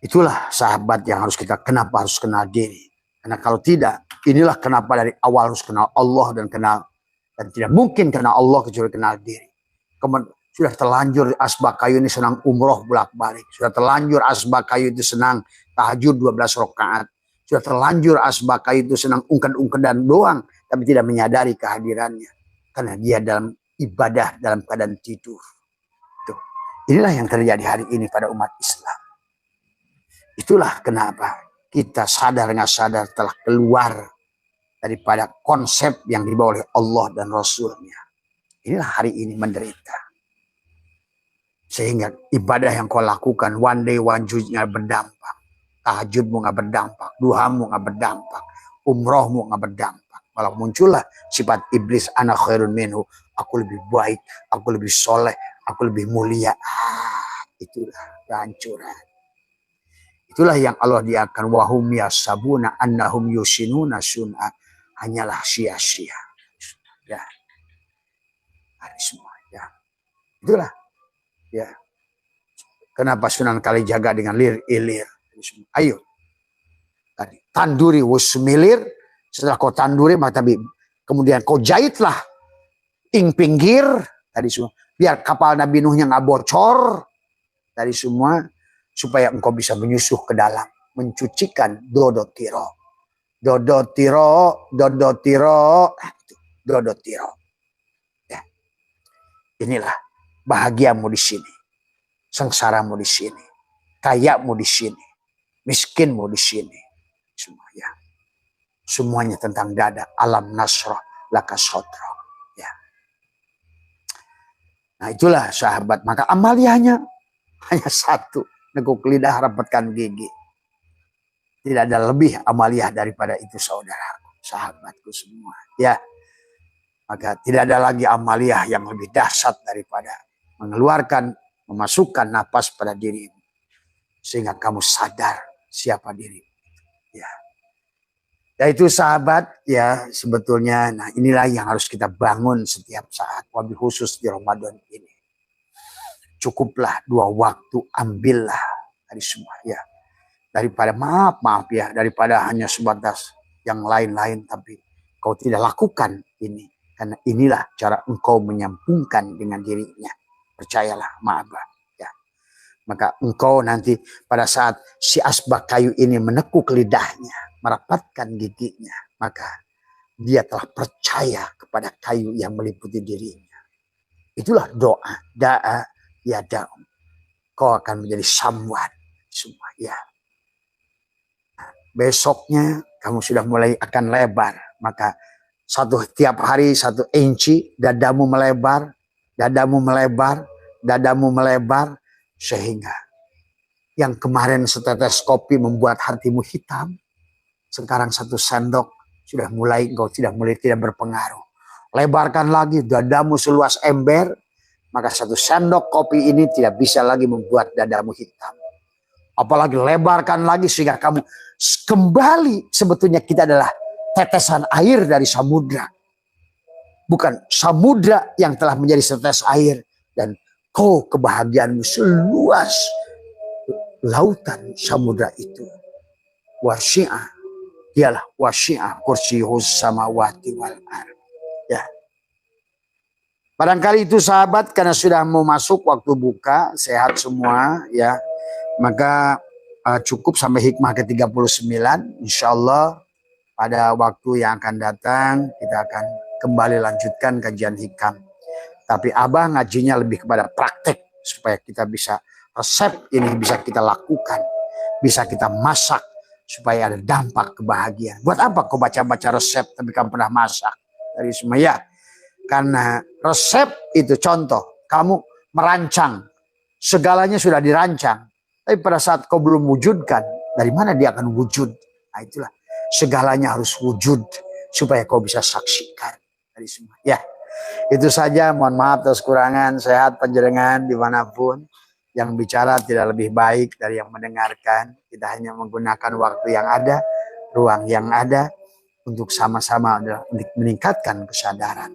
Itulah sahabat yang harus kenapa harus kenal diri. Karena kalau tidak, inilah kenapa dari awal harus kenal Allah dan tidak mungkin kenal Allah kecuali kenal diri. Kemudian sudah terlanjur asbak kayu ini senang umroh bolak-balik. Sudah terlanjur asbak kayu itu senang tahajud 12 rakaat. Sudah terlanjur asbak kayu itu senang ungked-ungkedan doang, tapi tidak menyadari kehadirannya. Karena dia dalam ibadah, dalam keadaan tidur. Tuh. Inilah yang terjadi hari ini pada umat Islam. Itulah kenapa kita sadar nggak sadar telah keluar daripada konsep yang dibawa oleh Allah dan Rasulnya. Inilah hari ini menderita. Sehingga ibadah yang kau lakukan one day one juice-nya berdampak. Tahajudmu nggak berdampak, duhamu nggak berdampak, umrohmu nggak berdampak. Malah muncullah sifat iblis, ana khairun minhu, aku lebih baik, aku lebih soleh, aku lebih mulia. Itulah kehancuran. Itulah yang Allah diakan wahum yasabuna annahum yusinuna sun'a, hanyalah sia-sia. Ya. Hari semua ya. Itulah ya. Kenapa Sunan Kalijaga dengan lir-ilir? Ayo. Tadi tanduri wusmilir, setelah kau tanduri maka kemudian kau jahitlah ing pinggir tadi semua. Biar kapal Nabi Nuhnya nggak bocor tadi semua. Supaya engkau bisa menyusuh ke dalam. Mencucikan dodotiro. Dodotiro. Dodotiro. Dodotiro. Ya. Inilah bahagiamu di sini. Sengsaramu di sini. Kayamu di sini. Miskinmu di sini. Semua ya. Semuanya tentang dada. Alam nasroh. Laka sotro. Ya. Nah itulah sahabat. Maka amaliyahnya hanya satu. Neguk lidah, rapatkan gigi. Tidak ada lebih amaliyah daripada itu saudaraku, sahabatku semua. Ya, maka tidak ada lagi amaliyah yang lebih dahsyat daripada mengeluarkan, memasukkan napas pada dirimu. Sehingga kamu sadar siapa dirimu. Ya. Yaitu sahabat, ya sebetulnya, nah inilah yang harus kita bangun setiap saat. Wabil khusus di Ramadan ini. Cukuplah 2 waktu, ambillah dari semua ya. Daripada maaf ya, daripada hanya sebatas yang lain-lain tapi kau tidak lakukan ini. Karena inilah cara engkau menyambungkan dengan dirinya. Percayalah Ma'abah ya. Maka engkau nanti pada saat si asbak kayu ini menekuk lidahnya, merapatkan giginya, maka dia telah percaya kepada kayu yang meliputi dirinya. Itulah doa, da'a ya daum. Kau akan menjadi samwan semua ya. Nah, besoknya kamu sudah mulai akan lebar. Maka tiap hari 1 inci, dadamu melebar, dadamu melebar, dadamu melebar, sehingga yang kemarin setetes kopi membuat hatimu hitam, sekarang 1 sendok sudah mulai tidak berpengaruh. Lebarkan lagi dadamu seluas ember, maka 1 sendok kopi ini tidak bisa lagi membuat dadamu hitam. Apalagi lebarkan lagi sehingga kamu kembali, sebetulnya kita adalah tetesan air dari samudra. Bukan samudra yang telah menjadi setetes air. Dan kebahagiaanmu seluas lautan samudra itu. Wasi'ah, dialah wasi'ah kursiyus samawati wal ardh. Ya. Barangkali itu sahabat, karena sudah mau masuk waktu buka, sehat semua ya. Maka cukup sampai hikmah ke-39. Insyaallah pada waktu yang akan datang kita akan kembali lanjutkan kajian hikam. Tapi Abah ngajinya lebih kepada praktek supaya kita bisa resep ini bisa kita lakukan, bisa kita masak supaya ada dampak kebahagiaan. Buat apa kau baca-baca resep tapi kamu pernah masak? Dari semua ya. Karena resep itu contoh, kamu merancang, segalanya sudah dirancang. Tapi pada saat kau belum wujudkan, dari mana dia akan wujud? Nah itulah, segalanya harus wujud supaya kau bisa saksikan dari semua. Ya, itu saja. Mohon maaf atas kekurangan. Sehat panjenengan dimanapun. Yang bicara tidak lebih baik dari yang mendengarkan. Kita hanya menggunakan waktu yang ada, ruang yang ada untuk sama-sama untuk meningkatkan kesadaran.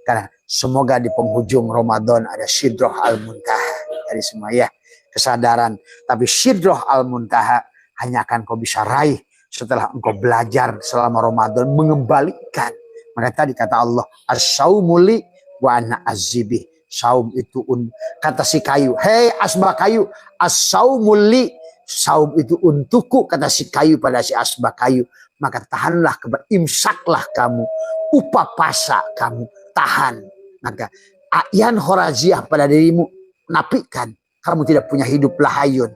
Karena semoga di penghujung Ramadan ada Sidroh Al-Muntaha dari semua ya, kesadaran. Tapi Sidroh Al-Muntaha hanya akan kau bisa raih setelah engkau belajar selama Ramadan mengembalikan. Maka tadi kata Allah, as-saumuli wa ana azibih. Saum itu kata si kayu, hei asbak kayu, as-saumuli, saum itu untukku, kata si kayu pada si asbak kayu. Maka tahanlah, imsaklah kamu, upapasa kamu, tahan. Maka ayan horaziah pada dirimu, nafikan kamu tidak punya hidup lahayun.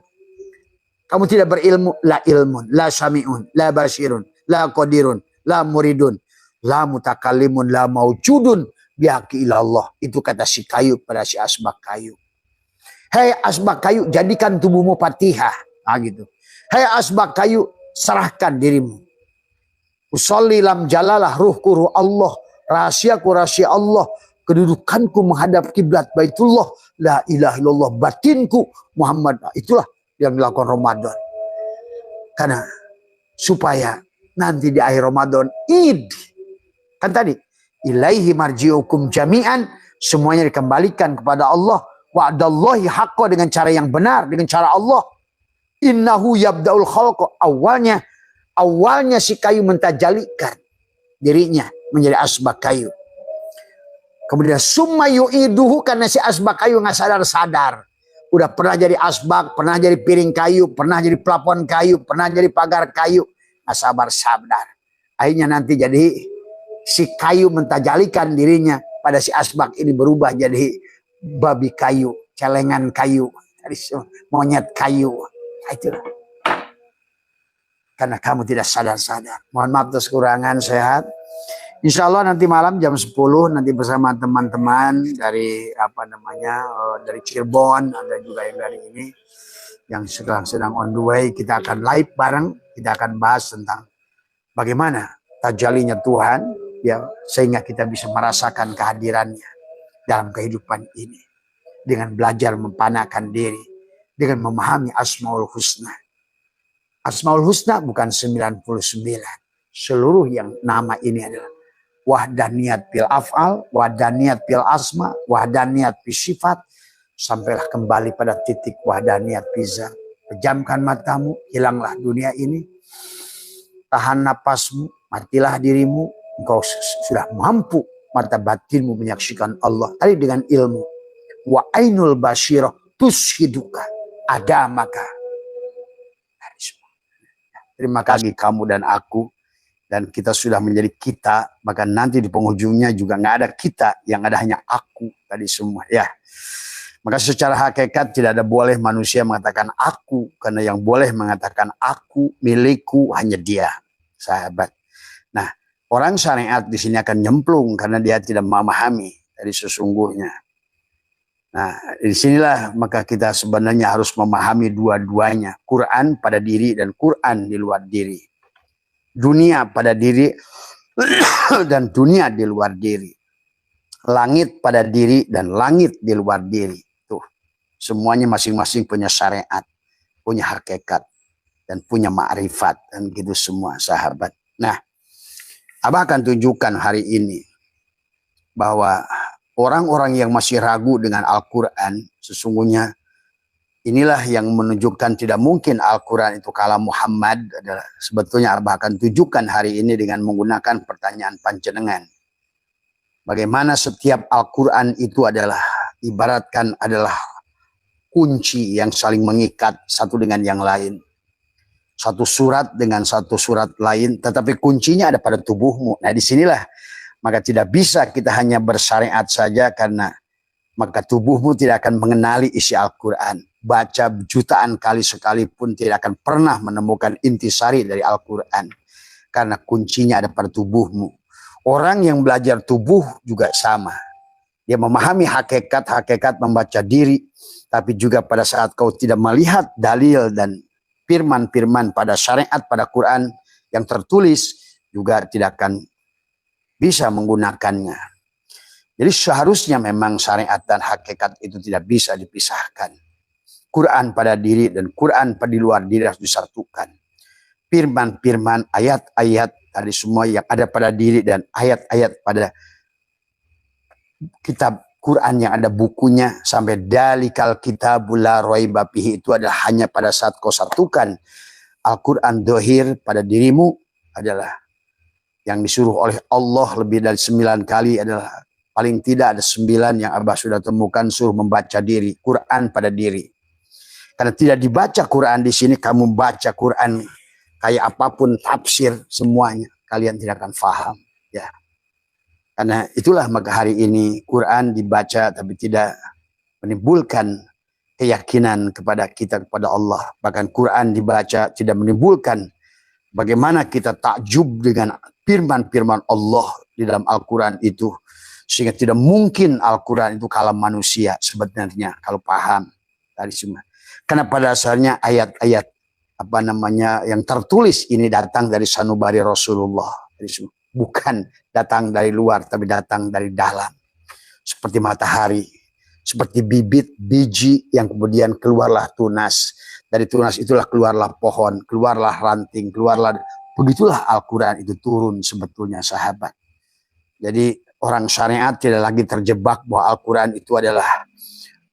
Kamu tidak berilmu, la ilmun, la sami'un, la basirun, la qadirun, la muridun, la mutakalimun, la maujudun bihaqi ilallah. Itu kata si kayu pada si asbak kayu. Hei asbak kayu, jadikan tubuhmu Fatihah. Nah gitu. Hei asbak kayu, serahkan dirimu. Usolli lam jalalah, ruhku ruh Allah, rahasiaku rahasia Allah, kedudukanku menghadap kiblat Baitullah, la ilaha illallah, batinku Muhammad. Itulah yang dilakukan Ramadan. Karena supaya nanti di akhir Ramadan Id, kan tadi ilaihi marji'ukum jami'an, semuanya dikembalikan kepada Allah. Wa'adallahi haqqa, dengan cara yang benar, dengan cara Allah. Innahu yabda'ul khalqa, awalnya si kayu mentajalikan dirinya menjadi asbak kayu. Kemudian summa yu'iduhu, karena si asbak kayu nggak sadar-sadar. Udah pernah jadi asbak, pernah jadi piring kayu, pernah jadi plafon kayu, pernah jadi pagar kayu. Nggak sabar-sabar. Akhirnya nanti jadi si kayu mentajalikan dirinya pada si asbak ini, berubah jadi babi kayu, celengan kayu, monyet kayu. Itulah. Karena kamu tidak sadar-sadar. Mohon maaf atas kekurangan. Sehat. Insya Allah nanti malam jam 10 nanti bersama teman-teman dari dari Cirebon, ada juga yang dari ini yang sedang on the way. Kita akan live bareng, kita akan bahas tentang bagaimana tajalinya Tuhan ya, sehingga kita bisa merasakan kehadirannya dalam kehidupan ini dengan belajar mempanakan diri, dengan memahami Asmaul Husna. Asmaul Husna bukan 99. Seluruh yang nama ini adalah wahdaniyat bil af'al, wahdaniyat bil asma, wahdaniyat bil sifat, sampailah kembali pada titik wahdaniyat bizat. Pejamkan matamu, hilanglah dunia ini, tahan napasmu, matilah dirimu, engkau sudah mampu mata batinmu menyaksikan Allah. Tadi dengan ilmu. Wa ainul basyirah tushiduka, ada maka. Terima kasih kamu dan aku. Dan kita sudah menjadi kita, bahkan nanti di penghujungnya juga nggak ada kita, yang ada hanya aku tadi semua ya. Maka secara hakikat tidak ada boleh manusia mengatakan aku, karena yang boleh mengatakan aku, milikku hanya dia, sahabat. Nah, Orang syariat di sini akan nyemplung karena dia tidak memahami dari sesungguhnya. Nah, di sinilah maka kita sebenarnya harus memahami dua-duanya. Quran pada diri dan Quran di luar diri. Dunia pada diri dan dunia di luar diri. Langit pada diri dan langit di luar diri. Tuh, semuanya masing-masing punya syariat, punya hakikat, dan punya ma'rifat. Dan gitu semua sahabat. Nah, Abah akan tunjukkan hari ini bahwa orang-orang yang masih ragu dengan Al-Quran, sesungguhnya inilah yang menunjukkan tidak mungkin Al-Quran itu kalam Muhammad. Adalah sebetulnya Abah akan tunjukkan hari ini dengan menggunakan pertanyaan panjenengan. Bagaimana setiap Al-Quran itu adalah ibaratkan adalah kunci yang saling mengikat satu dengan yang lain. Satu surat dengan satu surat lain, tetapi kuncinya ada pada tubuhmu. Nah, disinilah maka tidak bisa kita hanya bersyariat saja, karena maka tubuhmu tidak akan mengenali isi Al-Quran. Baca jutaan kali sekalipun tidak akan pernah menemukan intisari dari Al-Quran, karena kuncinya ada pada tubuhmu. Orang yang belajar tubuh juga sama. Dia memahami hakikat membaca diri, tapi juga pada saat kau tidak melihat dalil dan firman-firman pada syariat, pada Quran yang tertulis, juga tidak akan bisa menggunakannya. Jadi seharusnya memang syariat dan hakikat itu tidak bisa dipisahkan. Quran pada diri dan Quran pada di luar diri harus disatukan. Firman-firman, ayat-ayat tadi semua yang ada pada diri dan ayat-ayat pada kitab Quran yang ada bukunya, sampai dalikal kitabul la raiba fihi, itu adalah hanya pada saat kau satukan Al-Quran dohir pada dirimu, adalah yang disuruh oleh Allah lebih dari 9 kali, adalah paling tidak ada 9 yang Abah sudah temukan suruh membaca diri, Quran pada diri. Karena tidak dibaca Quran di sini, kamu baca Quran kayak apapun tafsir semuanya, kalian tidak akan paham. Ya. Karena itulah maka hari ini Quran dibaca tapi tidak menimbulkan keyakinan kepada kita kepada Allah. Bahkan Quran dibaca tidak menimbulkan bagaimana kita takjub dengan firman-firman Allah di dalam Al-Quran itu. Sehingga tidak mungkin Al-Quran itu kalam manusia sebenarnya kalau paham dari semua. Karena pada dasarnya ayat-ayat yang tertulis ini datang dari sanubari Rasulullah. Bukan datang dari luar, tapi datang dari dalam. Seperti matahari, seperti bibit, biji yang kemudian keluarlah tunas. Dari tunas itulah keluarlah pohon, keluarlah ranting, keluarlah. Begitulah Al-Quran itu turun sebetulnya sahabat. Jadi orang syariat tidak lagi terjebak bahwa Al-Quran itu adalah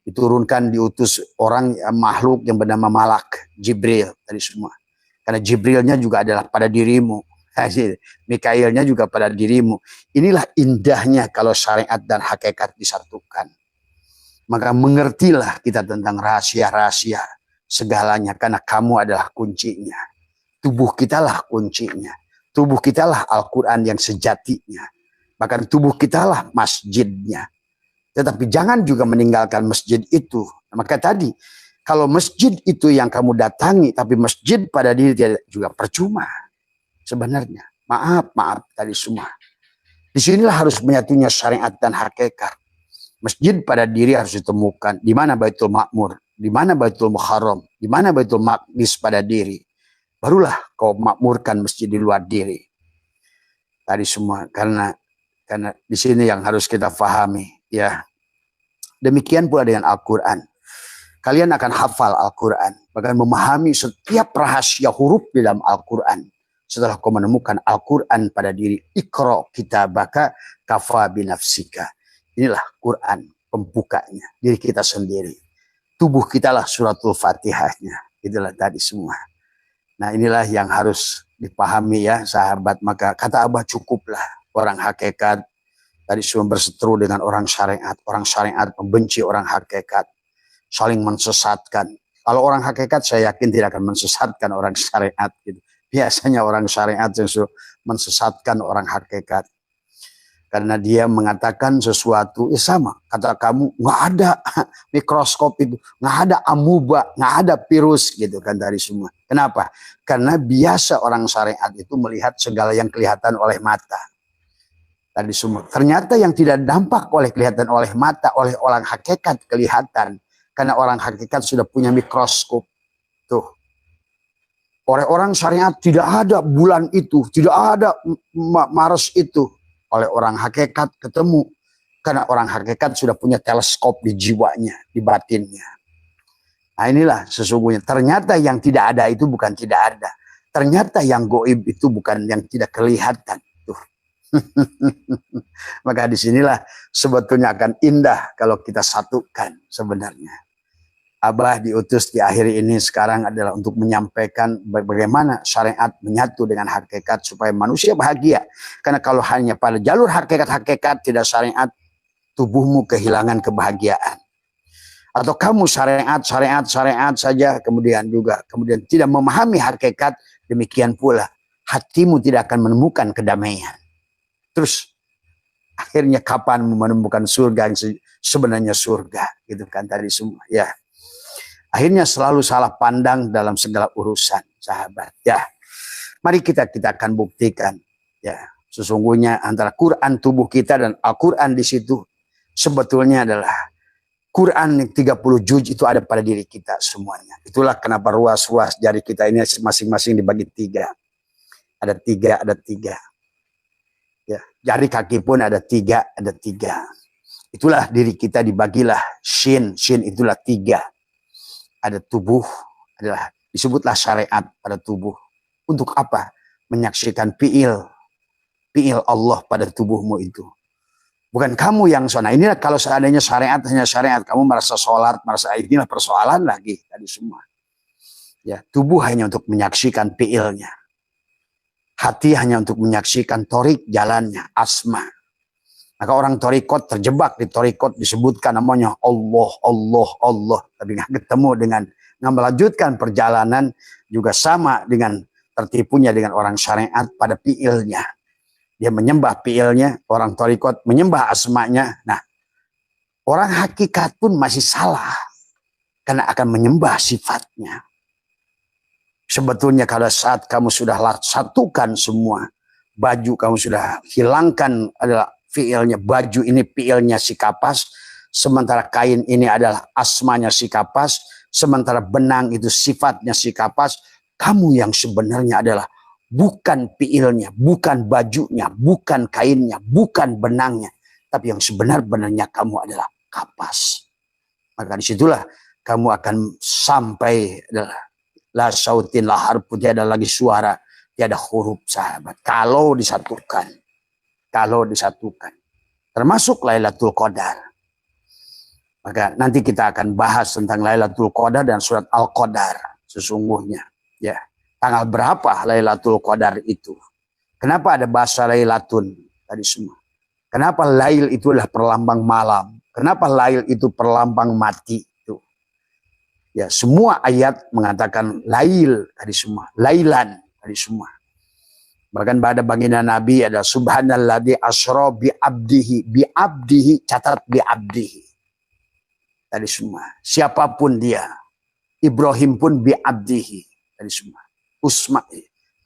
diturunkan, diutus orang makhluk yang bernama Malak, Jibril tadi semua. Karena Jibrilnya juga adalah pada dirimu. Mikailnya juga pada dirimu. Inilah indahnya kalau syariat dan hakikat disatukan. Maka mengertilah kita tentang rahasia-rahasia segalanya, karena kamu adalah kuncinya. Tubuh kita lah kuncinya. Tubuh kita lah Al-Quran yang sejatinya. Bahkan tubuh kita lah masjidnya. Tetapi jangan juga meninggalkan masjid itu. Maka tadi, kalau masjid itu yang kamu datangi, tapi masjid pada diri tidak, juga percuma. Sebenarnya, maaf tadi semua. Disinilah harus menyatunya syariat dan hakikat. Masjid pada diri harus ditemukan. Di mana Baitul Ma'mur, di mana Baitul Muharram, di mana Baitul Maqdis pada diri. Barulah kau makmurkan masjid di luar diri. Tadi semua, karena di sini yang harus kita pahami. Ya, demikian pula dengan Al-Quran. Kalian akan hafal Al-Quran, bahkan memahami setiap rahasia huruf di dalam Al-Quran. Setelah kau menemukan Al-Quran pada diri, Iqra kitabaka kafa binafsika. Inilah Quran pembukanya, diri kita sendiri. Tubuh kita lah suratul Fatihahnya. Itulah tadi semua. Nah, inilah yang harus dipahami ya sahabat. Maka kata Abah, cukuplah orang hakikat tadi semua berseteru dengan orang syariat. Orang syariat membenci orang hakikat, saling mensesatkan. Kalau orang hakikat saya yakin tidak akan mensesatkan orang syariat gitu. Biasanya orang syariat yang mensesatkan orang hakikat. Karena dia mengatakan sesuatu, sama, kata kamu, nggak ada mikroskop itu, nggak ada amuba, nggak ada virus gitu kan tadi semua. Kenapa? Karena biasa orang syariat itu melihat segala yang kelihatan oleh mata. Tadi semua. Ternyata yang tidak dampak oleh kelihatan oleh mata, oleh orang hakikat kelihatan. Karena orang hakikat sudah punya mikroskop. Tuh. Oleh orang syariat tidak ada bulan itu, tidak ada Mars itu. Oleh orang hakikat ketemu. Karena orang hakikat sudah punya teleskop di jiwanya, di batinnya. Nah inilah sesungguhnya. Ternyata yang tidak ada itu bukan tidak ada. Ternyata yang goib itu bukan yang tidak kelihatan. Tuh. Maka disinilah sebetulnya akan indah kalau kita satukan sebenarnya. Abah diutus di akhir ini sekarang adalah untuk menyampaikan bagaimana syariat menyatu dengan hakikat supaya manusia bahagia. Karena kalau hanya pada jalur hakikat-hakikat tidak syariat, tubuhmu kehilangan kebahagiaan. Atau kamu syariat saja kemudian tidak memahami hakikat, demikian pula hatimu tidak akan menemukan kedamaian. Terus akhirnya kapan menemukan surga yang sebenarnya surga gitu kan tadi semua ya. Akhirnya selalu salah pandang dalam segala urusan, sahabat. Ya, mari kita akan buktikan. Ya, sesungguhnya antara Quran tubuh kita dan Al-Quran di situ sebetulnya adalah Quran 30 juz itu ada pada diri kita semuanya. Itulah kenapa ruas-ruas jari kita ini masing-masing dibagi 3. Ada 3. Ya, jari kaki pun ada 3. Itulah diri kita dibagilah shin itulah 3. Ada tubuh, adalah disebutlah syariat pada tubuh. Untuk apa? Menyaksikan fi'il Allah pada tubuhmu itu. Bukan kamu yang sana. Inilah kalau seandainya syariat hanya syariat, kamu merasa sholat, merasa inilah persoalan lagi tadi semua. Ya, tubuh hanya untuk menyaksikan fi'ilnya. Hati hanya untuk menyaksikan torik jalannya, asma. Maka orang torikot terjebak di torikot disebutkan namanya Allah. Tapi nggak ketemu dengan melanjutkan perjalanan juga sama dengan tertipunya dengan orang syariat pada fiilnya. Dia menyembah fiilnya, orang torikot menyembah asmanya. Nah, orang hakikat pun masih salah karena akan menyembah sifatnya. Sebetulnya kalau saat kamu sudah satukan semua, baju kamu sudah hilangkan adalah fiilnya, baju ini fiilnya si kapas, sementara kain ini adalah asmanya si kapas, sementara benang itu sifatnya si kapas. Kamu yang sebenarnya adalah bukan fiilnya, bukan bajunya, bukan kainnya, bukan benangnya, tapi yang sebenar-benarnya kamu adalah kapas. Maka disitulah kamu akan sampai adalah la sautin la harfu, tiada lagi suara, tiada huruf, sahabat. Kalau disatukan. Termasuk Lailatul Qadar. Maka nanti kita akan bahas tentang Lailatul Qadar dan surat Al-Qadar sesungguhnya. Ya, tanggal berapa Lailatul Qadar itu? Kenapa ada bahasa Lailatun tadi semua? Kenapa Lail itu adalah perlambang malam? Kenapa Lail itu perlambang mati? Itu. Ya, semua ayat mengatakan Lail tadi semua, Lailan tadi semua. Bahkan pada baginda Nabi ada subhanalladzi asra bi abdihi, catat bi abdihi. Tadi semua. Siapapun dia. Ibrahim pun bi abdihi. Tadi semua.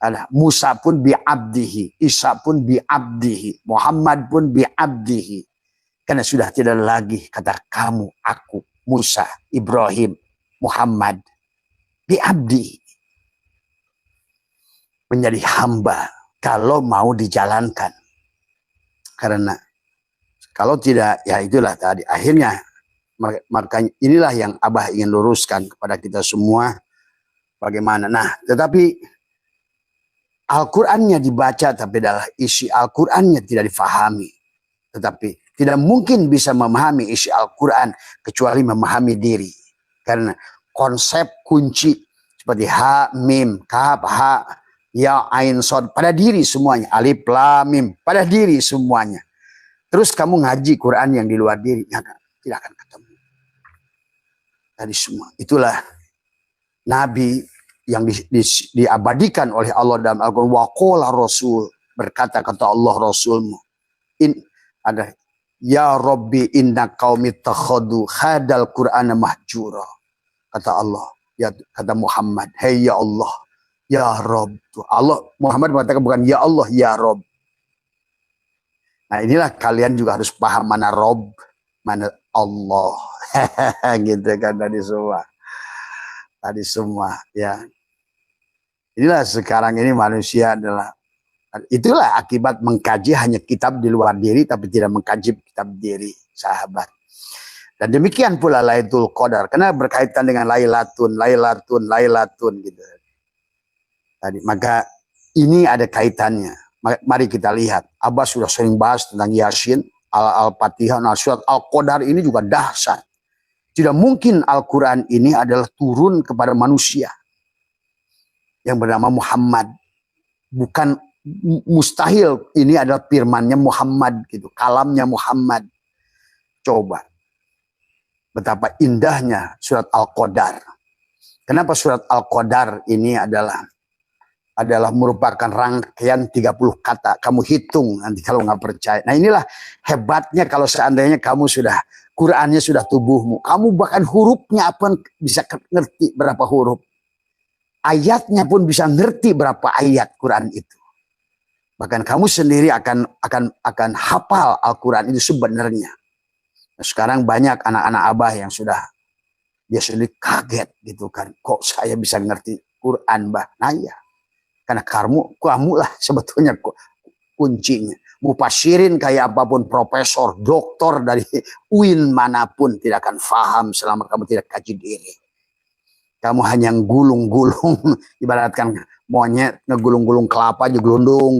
Ada Musa pun bi abdihi, Isa pun bi abdihi, Muhammad pun bi abdihi. Karena sudah tidak lagi kata kamu, aku, Musa, Ibrahim, Muhammad bi abdihi. Menjadi hamba. Kalau mau dijalankan. Karena kalau tidak, ya itulah tadi. Akhirnya, makanya inilah yang Abah ingin luruskan kepada kita semua. Bagaimana. Nah, tetapi Al-Qur'annya dibaca, tapi adalah isi Al-Qur'annya tidak difahami. Tetapi tidak mungkin bisa memahami isi Al-Qur'an kecuali memahami diri. Karena konsep kunci seperti ha, mim, kaf, ha, ya, ain, sod, pada diri semuanya. Alif, lam, mim, pada diri semuanya. Terus kamu ngaji Quran yang di luar diri, tidak akan ketemu. Tadi semua. Itulah Nabi yang diabadikan oleh Allah dalam Al-Quran. Wa qala Rasul, berkata kata Allah Rasulmu. Ada ya Rabbi inna qaumi takhadu hadal Qur'ana mahjura. Kata Allah, ya kata Muhammad, "Hei ya Allah, ya Rabb." Allah Muhammad mengatakan bukan ya Allah, ya Rabb. Nah, inilah kalian juga harus paham mana Rabb, mana Allah. Gitu kan tadi semua. Tadi semua ya. Inilah sekarang ini manusia adalah, itulah akibat mengkaji hanya kitab di luar diri tapi tidak mengkaji kitab diri, sahabat. Dan demikian pula Lailatul Qadar, karena berkaitan dengan Lailatun gitu. Tadi maka ini ada kaitannya. Mari kita lihat. Abah sudah sering bahas tentang Yasin, Al-Fatihah, surat Al-Qadar ini juga dahsyat. Tidak mungkin Al-Quran ini adalah turun kepada manusia yang bernama Muhammad. Bukan mustahil, ini adalah firmannya Muhammad gitu, kalamnya Muhammad. Coba betapa indahnya surat Al-Qadar. Kenapa surat Al-Qadar ini adalah merupakan rangkaian 30 kata. Kamu hitung nanti kalau nggak percaya. Nah, inilah hebatnya kalau seandainya kamu sudah, Qurannya sudah tubuhmu. Kamu bahkan hurufnya pun bisa ngerti berapa huruf. Ayatnya pun bisa ngerti berapa ayat Quran itu. Bahkan kamu sendiri akan hafal Al-Quran itu sebenarnya. Nah, sekarang banyak anak-anak Abah yang dia sendiri kaget gitu kan. Kok saya bisa ngerti Quran, Bah? Nah ya, karena kamu lah sebetulnya kuncinya. Mufasirin kayak apapun, profesor, doktor dari UIN manapun tidak akan paham selama kamu tidak kaji diri. Kamu hanya gulung-gulung, ibaratkan monyet ngegulung-gulung kelapa aja, gelundung.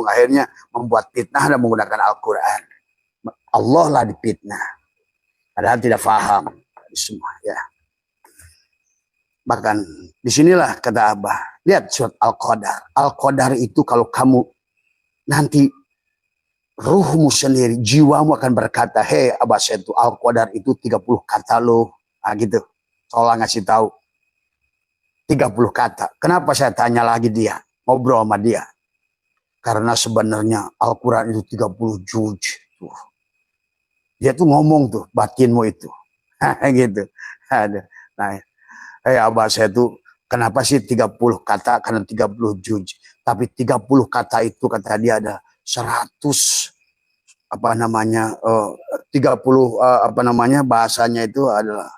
Akhirnya membuat fitnah dan menggunakan Al-Quran. Allah lah dipitnah. Padahal tidak paham semua ya. Bahkan disinilah kata Abah, lihat surat Al-Qadar. Al-Qadar itu kalau kamu nanti ruhmu sendiri, jiwamu akan berkata, "Hei Abah Setu, Al-Qadar itu 30 kata loh." Nah gitu. Seolah ngasih tahu 30 kata. Kenapa saya tanya lagi dia, ngobrol sama dia? Karena sebenarnya Al-Quran itu 30 juz. Dia tuh ngomong tuh, batinmu itu. Gitu. Nah, Abah saya tuh, kenapa sih 30 kata? Karena 30 juz. Tapi 30 kata itu kata dia ada 100 30 bahasanya itu adalah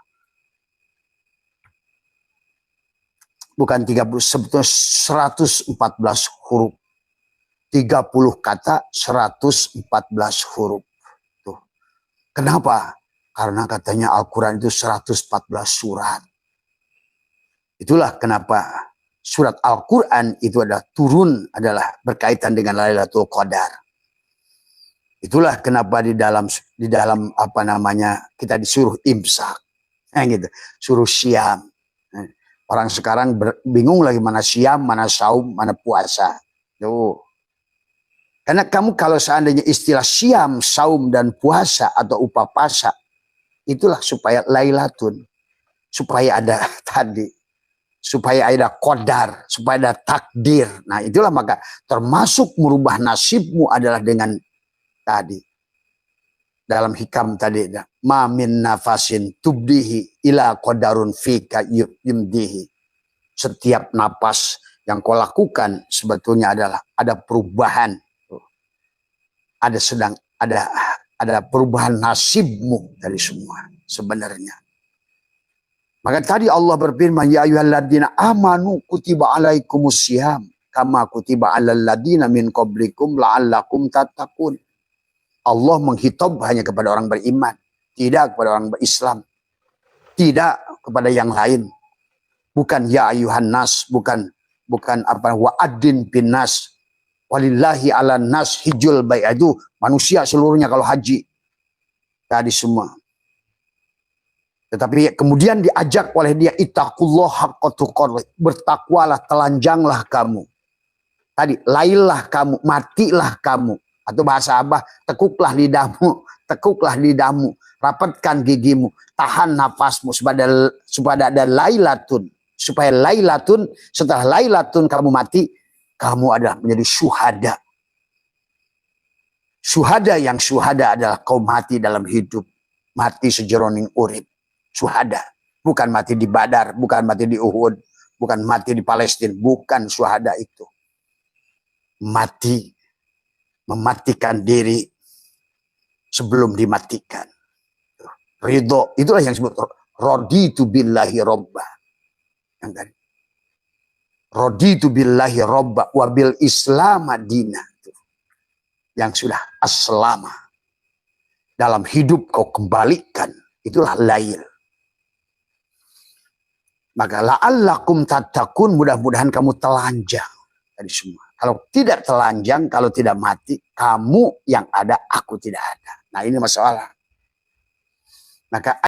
bukan 30, sebetulnya 114 huruf. 30 kata 114 huruf. Tuh. Kenapa? Karena katanya Al-Quran itu 114 surat. Itulah kenapa surat Al-Quran itu adalah berkaitan dengan Lailatul Qadar. Itulah kenapa di dalam kita disuruh imsak. Gitu. Suruh siam. Orang sekarang bingung lagi mana siam, mana saum, mana puasa. Tuh. Karena kamu kalau seandainya istilah siam, saum, dan puasa atau upapasa, itulah supaya lailatun. Supaya ada tadi. Supaya ada qadar, supaya ada takdir. Nah itulah maka termasuk merubah nasibmu adalah dengan tadi. Dalam hikam tadi, ma min nafasin tubdihi ila qadarun fika yumdihi. Setiap napas yang kau lakukan sebetulnya adalah ada perubahan. Ada perubahan nasibmu dari semua sebenarnya. Maka tadi Allah berfirman, ya ayyuhalladzina amanu kutiba alaikumusiyam kama kutiba alal ladzina min qablikum la'allakum tattaqun. Allah menghitab hanya kepada orang beriman, tidak kepada orang berislam, tidak kepada yang lain. Bukan ya ayuhan nas, bukan wa'adin bin nas, walillahi ala nas hijul bait, itu manusia seluruhnya kalau haji tadi semua. Tetapi kemudian diajak oleh dia, ittaqullah haqqa tuqatih, bertakwalah, telanjanglah kamu. Tadi lailah kamu, matilah kamu. Atau bahasa Abah, tekuklah lidahmu, rapatkan gigimu, tahan nafasmu supaya ada lailatun. Supaya lailatun, setelah lailatun kamu mati, kamu adalah menjadi syuhada. Syuhada yang syuhada adalah kau mati dalam hidup, mati sejeroning urip. Syuhada, bukan mati di Badar, bukan mati di Uhud, bukan mati di Palestina, bukan syuhada itu. Mati, mematikan diri sebelum dimatikan. Ridho, itulah yang disebut raditu billahi robba. Yang tadi. Raditu billahi robba wabil islam madinah. Yang sudah aslama. Dalam hidup kau kembalikan. Itulah lail. Maka la'allakum tattaqun, mudah-mudahan kamu telanjang dari semua. Kalau tidak telanjang, kalau tidak mati, kamu yang ada, aku tidak ada. Nah ini masalah. Maka